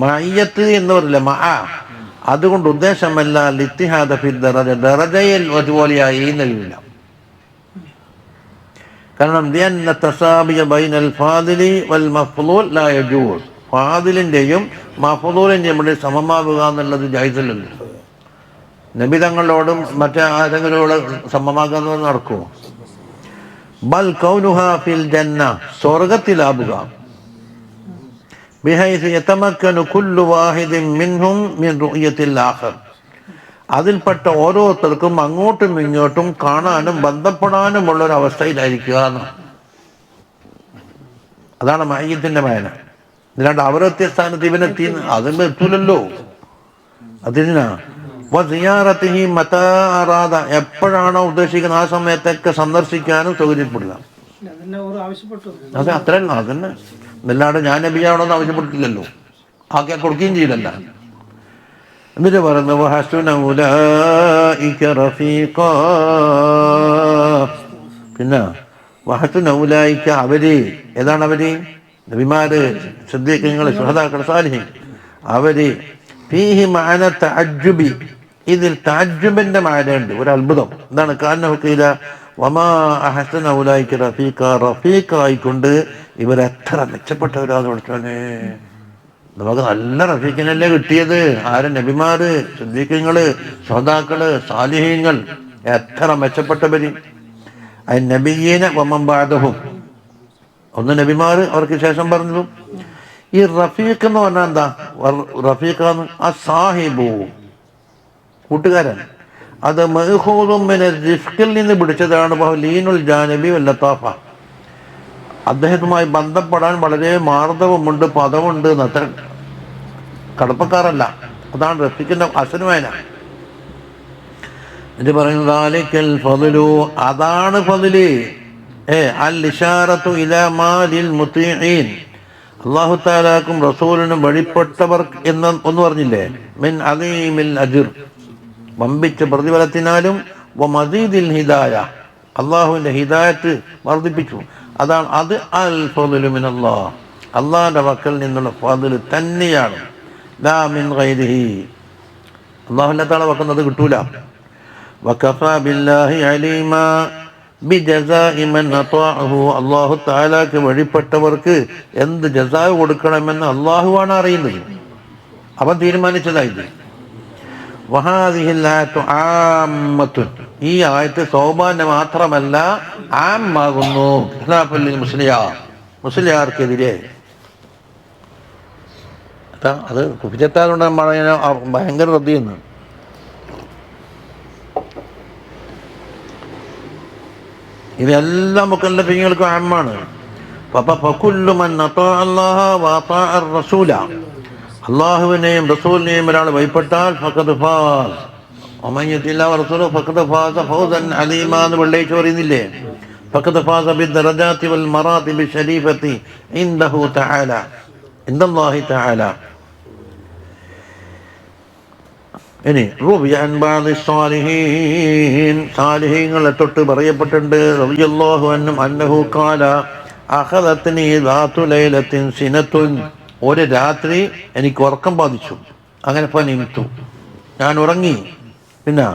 മഅയ്യത്ത് എന്ന് പറയില്ല മഅ, അതുകൊണ്ട് ഉദ്ദേശമല്ല ലിത്തിഹാദ ഫി ദറജ, ദറജയിൽ ഒരുപോലെയായി നൽകില്ല. കാരണം ലിഅന്ന തസാബിയ ബൈനൽ ഫാദിലി വൽ മഫ്ളൂൽ ലാ യജൂസ്, ഫാദിലിന്റെയും മഫ്ളൂലിന്റെയും ഇടയിൽ സമമാവുക എന്നുള്ളത് ജൈസല്ലല്ലോ. നബി തങ്ങളോടും മറ്റേ ആരെങ്കിലോട് സമമാകാന്ന് നടക്കുമോ? ബൽ കൗനുഹാ ഫിൽ ജന്ന, സ്വർഗത്തിലാവുക. ബിഹൈസ് യതമക്കനു കുല്ലു വാഹിദിൻ മിൻഹും മിൻ റുഅയത്തിൽ ആഖർ, അതിൽപ്പെട്ട ഓരോരുത്തർക്കും അങ്ങോട്ടും ഇങ്ങോട്ടും കാണാനും ബന്ധപ്പെടാനുമുള്ള ഒരു അവസ്ഥയിലായിരിക്കുക എന്നാണ്. അതാണ് മയ്യത്തിന്റെ മേന. ഇതിലാണ്ട് അവരെത്തിയ സ്ഥാനത്ത് ഇവനെത്തി അതും എത്തൂലല്ലോ. അതിനാ വസിയാറത്തിഹി മതാ അറാദ, എപ്പോഴാണോ ഉദ്ദേശിക്കുന്നത് ആ സമയത്തൊക്കെ സന്ദർശിക്കാനും സൗകര്യപ്പെടുക. അത് അത്രയല്ല. അതന്നെ അല്ലാണ്ട് ഞാൻ നബിയാവണമെന്ന് ആവശ്യപ്പെട്ടിട്ടില്ലല്ലോ, ആക്കിയാൽ കൊടുക്കുകയും ചെയ്യില്ലല്ല. എന്നിട്ട് പറയുന്നു വഹസുന ഉലൈക റഫീഖാ, പിന്നെ വഹസുന ഉലൈക, അവര് ഏതാണ്? അവര് നബിമാര്, സിദ്ദീഖീങ്ങൾ, ശുഹദാക്കൾ, സാലിഹീൻ. അവര് ഫീഹി മഅന തഅജ്ജുബി, ഇതിൽ തഅജ്ജുബിന്റെ മഅനയുണ്ട്, ഒരു അത്ഭുതം. എന്താണ്? കാന്നഹു ഖീല വമാ അഹ്സന ഉലൈക റഫീഖ, റഫീഖായിക്കൊണ്ട് ഇവരെത്ര മെച്ചപ്പെട്ടവരാന്ന് പഠിച്ചോനെ. നമുക്ക് നല്ല റഫീഖിനല്ലേ കിട്ടിയത്. ആര്? നബിമാര്, സിദ്ദീഖീങ്ങള്, ശുഹദാക്കള്, സാലിഹീങ്ങൾ. എത്ര മെച്ചപ്പെട്ടവര്. നബിയ്യീന വമൻ ബഅദഹും, 1 നബിമാര്, അവർക്ക് ശേഷം പറഞ്ഞതും. ഈ റഫീഖ് എന്ന് പറഞ്ഞാൽ എന്താ? റഫീഖാന്ന് ആ സാഹിബു, കൂട്ടുകാരൻ. അത് മഅഖൂദും മിനർ റിഫ്ഖിൽ നിന്ന് പിടിച്ചതാണ്. ലീനുൽ ജാനബി വൽ ലതാഫ, അദ്ദേഹത്തുമായി ബന്ധപ്പെടാൻ വളരെ മാർദ്ദവമുണ്ട്, പദമുണ്ട്, അത്ര കടപ്പക്കാരല്ല. അതാണ് റഫീഖിന്റെ അസനുവേന. ഇത് പറയുന്നത് അതാണ് ഫദ്ല്. അൽ ഇശാറത്തു ഇലാ മാലിൽ മുതീഈൻ, അല്ലാഹു തആലാക്കും റസൂലിനും വഴിപ്പെട്ടവർ എന്ന് ഒന്ന് പറഞ്ഞില്ലേ? മിൻ അദീമിൽ അജ്ർ, വമ്പിച്ച പ്രതിഫലത്തിനാലും വമസീദിൽ ഹിദായ, അള്ളാഹുവിന്റെ ഹിദായത്ത് വർദ്ധിപ്പിച്ചു. അതാണ് അത് അൽ ഫദ്ലു മിനല്ലാഹ്, അള്ളാഹിന്റെ വക്കൽ നിന്നുള്ള ഫദ്ല് തന്നെയാണ്. ലാ മിൻ ഗൈരിഹി, അള്ളാഹുവിന്റെ താളെ വെക്കുന്നത് കിട്ടൂല. വകഫാ ബില്ലാഹി അലീമാ ബിജസാഇ മൻ അതാഅഹു, അല്ലാഹു തആലാക്ക് വഴിപ്പെട്ടവർക്ക് എന്ത് ജസാ കൊടുക്കണമെന്ന് അള്ളാഹുവാണ് അറിയുന്നത്. അവൻ തീരുമാനിച്ചതായത്. വഹാദിഹിൽ ആയത്തു ആമ്മത്തുൻ, ഈ ആയത്ത് സൗബാന് മാത്രമല്ല ആമ്മാകുന്നു. ഖിലാഫുൽ മുസ്ലിയാർ, മുസ്ലിയാർക്കെതിരെ. അത് കുഫിജത്താലുണ്ട് ഭയങ്കര റദ്ദിയെന്ന്. ഇതെല്ലാം മുക്കല്ലഫീങ്ങൾക്ക് ആമാണ്. അള്ളാഹുവിനെയും റസൂലിനെയും ഒരാൾ ഭയപ്പെട്ടാൽ ഫഖദ് ഫാസ് ഫഖദ് ഫാസ ഫൗസൻ അലീമ എന്ന് വെള്ളിയാഴ്ച പറയുന്നില്ലേ? ഫഖദ് ഫാസ ബിദ്ദറജാതി വൽ മറാതിബി ശരീഫത്തി ഇൻദഹു തആല ഇൻദല്ലാഹി തആല. ഇനി സാലിഹീങ്ങളെ തൊട്ട് പറയപ്പെട്ടിട്ടുണ്ട് റളിയല്ലാഹു അൻഹു അന്നഹു ഖാല അഖദത്നി ദാതു ലൈലത്തിൻ സിനത്തുൻ, ഒരു രാത്രി എനിക്ക് ഉറക്കം ബാധിച്ചു. അങ്ങനെ ഫനിംതു, ഞാൻ ഉറങ്ങി. പിന്നെ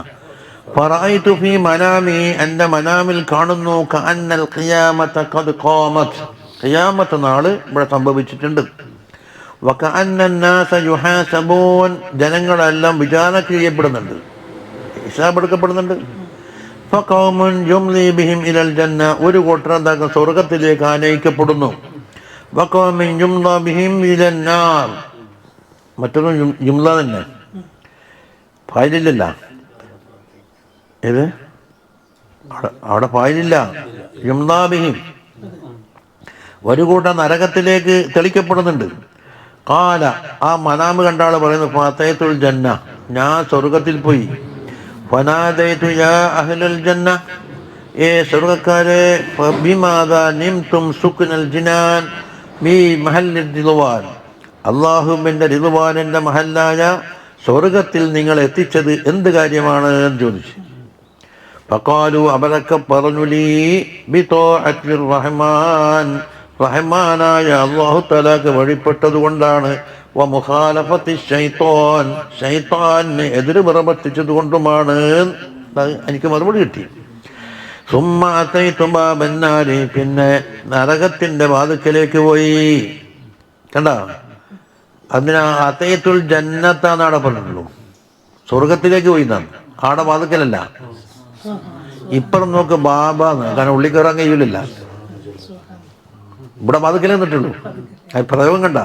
ഫറഅയ്തു ഫീ മനാമി, എൻ്റെ മനാമിൽ കാണുന്നു കഅന്നൽ ഖിയാമത ഖദ് ഖാമത്, ഖിയാമത്ത് നാള് ഇവിടെ സംഭവിച്ചിട്ടുണ്ട്. വകഅന്നന്നാസ യുഹാസബൂൻ, ജനങ്ങളെല്ലാം വിചാരണ ചെയ്യപ്പെടുന്നുണ്ട്, ഹിസാബ് എടുക്കപ്പെടുന്നുണ്ട്. ഫഖൗമുൻ യുംലി ബിഹിം ഇലൽ ജന്ന, ഒരു കൂട്ടർ എന്താക്കും സ്വർഗത്തിലേക്ക് ആനയിക്കപ്പെടുന്നു. വഖൗമുൻ യുംലാ ബിഹിം ഇലൻ നാർ, മറ്റൊരു യുംല തന്നെ ഫായിലില്ല. ഏത് അവിടെ ഫായിലില്ല. യുംലാ ബിഹിം, ഒരു കൂട്ടം നരകത്തിലേക്ക് തെളിക്കപ്പെടുന്നുണ്ട്. ഖാല, ആ മനാമ് കണ്ട ആള് പറയുന്നു ഫാതയത്തുൽ ജന്ന, ഞാൻ സ്വർഗത്തിൽ പോയി. ഫനാദൈതു യാ അഹ്ലൽ ജന്ന, ഏ സ്വർഗക്കാരെ, ഫബിമാദാ നിംതും സുക്നൽ ജിനാൻ ബി മഹല്ലിൽ റിദ്വാൻ, അല്ലാഹുവിന്റെ റിദ്വാനിന്റെ മഹല്ലായ സ്വർഗത്തിൽ നിങ്ങൾ എത്തിച്ചത് എന്ത് കാര്യമാണ് എന്ന് ചോദിച്ചു. ഫഖാലു, അവരൊക്കെ പറഞ്ഞു, ലീ ബിതോഅത്തിർ റഹ്മാൻ, റഹ്മാനായ അല്ലാഹു തആലക്ക് വഴിപ്പെട്ടത് കൊണ്ടാണ്. വമുഖാലഫത്തി ശൈത്താൻ, ശൈത്താനെ എതിര് പ്രവർത്തിച്ചത് കൊണ്ടുമാണ്. എനിക്ക് മറുപടി കിട്ടി. സുമ്മ അതൈതു ബാബൻ നാരി, പിന്നെ നരകത്തിന്റെ വാതിക്കലേക്ക് പോയി. കണ്ട, അതിനാ അതൈതുൽ ജന്നത്താന്ന് ആടെ പറഞ്ഞുള്ളൂ, സ്വർഗത്തിലേക്ക് പോയി എന്നാണ്. ആടെ വാതിക്കലല്ല. ഇപ്പുറം നോക്ക് ബാബാന്ന്, കാരണം ഉള്ളി കയറാൻ കഴിയില്ല. ഇവിടെ വാതിക്കലേ നിന്നിട്ടുള്ളൂ. അത് പ്രയോഗം കണ്ട.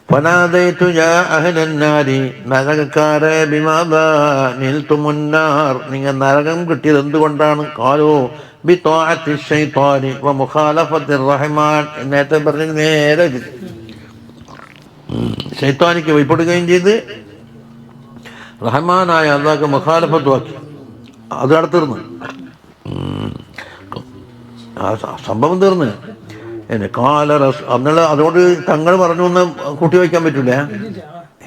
ഫനാദൈതു യാ അഹ്ലൻ നാരി, നരകക്കാരെ, ബിമാദാ നിൽതുമുൻ നാർ, നിങ്ങൾ നരകം കിട്ടിയത് എന്തുകൊണ്ടാണ്? ഖാലൂ ബിത്വാഅത്തി ശൈത്വാനി വമുഖാലഫത്തിർ റഹ്മാൻ, നേരത്തെ പറഞ്ഞ നേരെ ശൈത്വാനിക്ക് വഴിപ്പെടുകയും ചെയ്ത് റഹ്മാനായ അല്ലാഹുവിനെ മുഖാലഫത്തുമാക്കി. അത് അവിടെ തീർന്ന്, ആ സംഭവം തീർന്ന്. അന്നല്ല, അതുകൊണ്ട് തങ്ങൾ പറഞ്ഞു എന്ന് കൂട്ടി വയ്ക്കാൻ പറ്റൂല.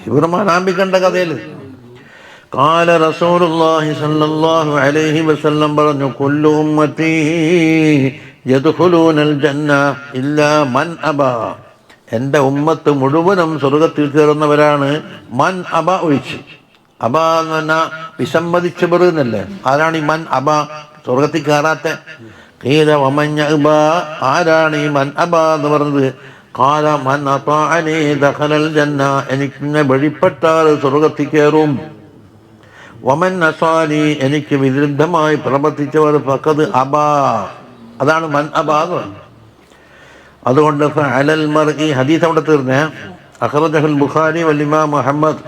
ഇവിടെ മനാമ്പിക്കണ്ട കഥയിൽ ഖാല റസൂലുള്ളാഹി സ്വല്ലല്ലാഹു അലൈഹി വസല്ലം പറഞ്ഞു, കുല്ലു ഉമ്മത്തി യദ്ഖുലൂനൽ ജന്ന ഇല്ലാ മൻ അബാ, എൻ്റെ ഉമ്മത്ത് മുഴുവനും സ്വർഗത്തിൽ കയറുന്നവരാണ്. മൻ അബ ഒഴിച്ച്. അബ എന്ന് പറഞ്ഞാൽ വിസമ്മതിച്ചവർ എന്നല്ലേ. ആരാണ് ഈ മൻ അബ, സ്വർഗത്തിൽ കയറാത്ത? ഖീല വമൻ യഅബ, ആരാണ് ഈ മൻ അബ എന്ന് പറഞ്ഞത്? ഖാല മൻ അതാഅനി ദഖലൽ ജന്ന, എനിക്ക് വഴിപ്പെട്ടാൽ സ്വർഗത്തിൽ കയറും. വമൻ അസാനി, എനിക്ക് വിരുദ്ധമായി പ്രവർത്തിച്ചവർ ഫഖദ് അബ, അതാണ് മൻ അബ എന്ന് പറഞ്ഞത്. അതുകൊണ്ട് ഫഅലൽ മർഇ, ഹദീസ് അവിടെ തീർന്നേ. അഖ്റജഹുൽ ബുഖാരി വൽ ഇമാം മുഹമ്മദ്,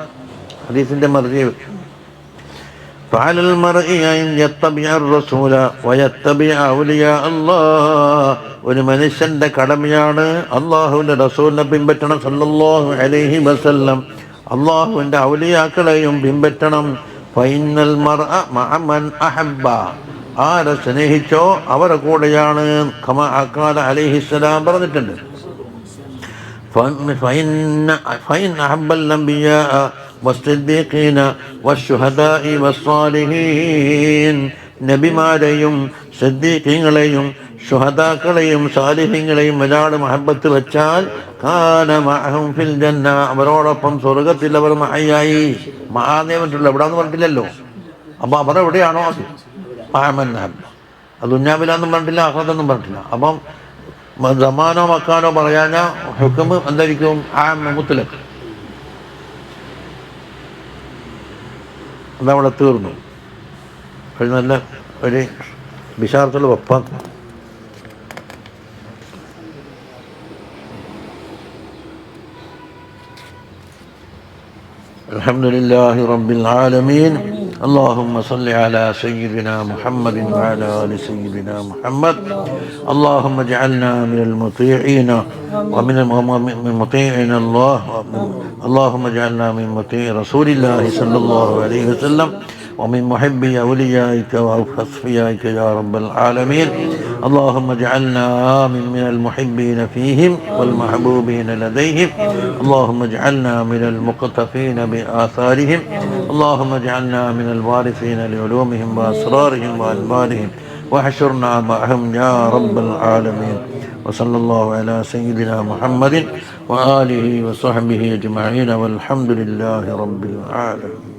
ഹദീസിന്റെ മർജി. ഫഅലൽ മർഇ അൻ യത്തബിഅർ റസൂല വയത്തബിഅ ഔലിയാ അല്ലാഹ്, ഒരു മനുഷ്യന്റെ കടമയാണ് അല്ലാഹുവിന്റെ റസൂലിനെ പിൻപറ്റണം സല്ലല്ലാഹു അലൈഹി വസല്ലം, അല്ലാഹുവിന്റെ ഔലിയാക്കളെയും പിൻപറ്റണം. ഫഇന്നൽ മർഅ മഅ മൻ അഹബ്ബ, ആരെ സ്നേഹിച്ചോ അവരെ കൂടെയാണ്. കമാ ഖാല അലൈഹിസ്സലാം പറഞ്ഞിട്ടുണ്ട്. ഫഇൻ അഹബ്ബൽ അംബിയാ വസ്സിദ്ദീഖീന വശുഹദാഇ വസ്സാലിഹീൻ, നബിമാരെയും സിദ്ദീഖീങ്ങളെയും ശുഹദാക്കളെയും സാലിഹീങ്ങളെയും ഒരാൾ മഹബത്ത് വെച്ചാൽ കാന മഅഹും ഫിൽ ജന്ന, അവരോടൊപ്പം സ്വർഗത്തിൽ അവർ മഅയായി. മഹാന്നേ പറഞ്ഞിട്ടുള്ളൂ, എവിടാന്ന് പറഞ്ഞിട്ടില്ലല്ലോ. അപ്പൊ അവരെവിടെയാണോ അത് മഅമന്നഹബ്. അത് ദുന്യാവിലാന്നും പറഞ്ഞിട്ടില്ല, ആഖിറത്തൊന്നും പറഞ്ഞിട്ടില്ല. അപ്പം സമാനോ മക്കാനോ പറയാന ഹുക്മ് എന്തായിരിക്കും? ആം മുത്ലഖ്. അതവിടെ തീർന്നു. ഒരു നല്ല ഒരു ബിശാറത്തുള്ള വെപ്പം. അൽഹംദുലില്ലാഹി റബ്ബിൽ ആലമീൻ. اللهم صل على سيدنا محمد وعلى آل سيدنا محمد. اللهم اجعلنا من المطيعين ومن مطيعين الله. اللهم اجعلنا من مطيع رسول الله صلى الله عليه وسلم ومن محبي أوليائك وأصفيائك يا رب العالمين. اللهم اجعلنا من المحبين فيهم والمحبوبين لديهم. اللهم اجعلنا من المقتفين بآثارهم. اللهم اجعلنا من الوارثين لعلومهم وأسرارهم وأنبارهم واحشرنا معهم يا رب العالمين. وصلى الله على سيدنا محمد وآله وصحبه أجمعين والحمد لله رب العالمين.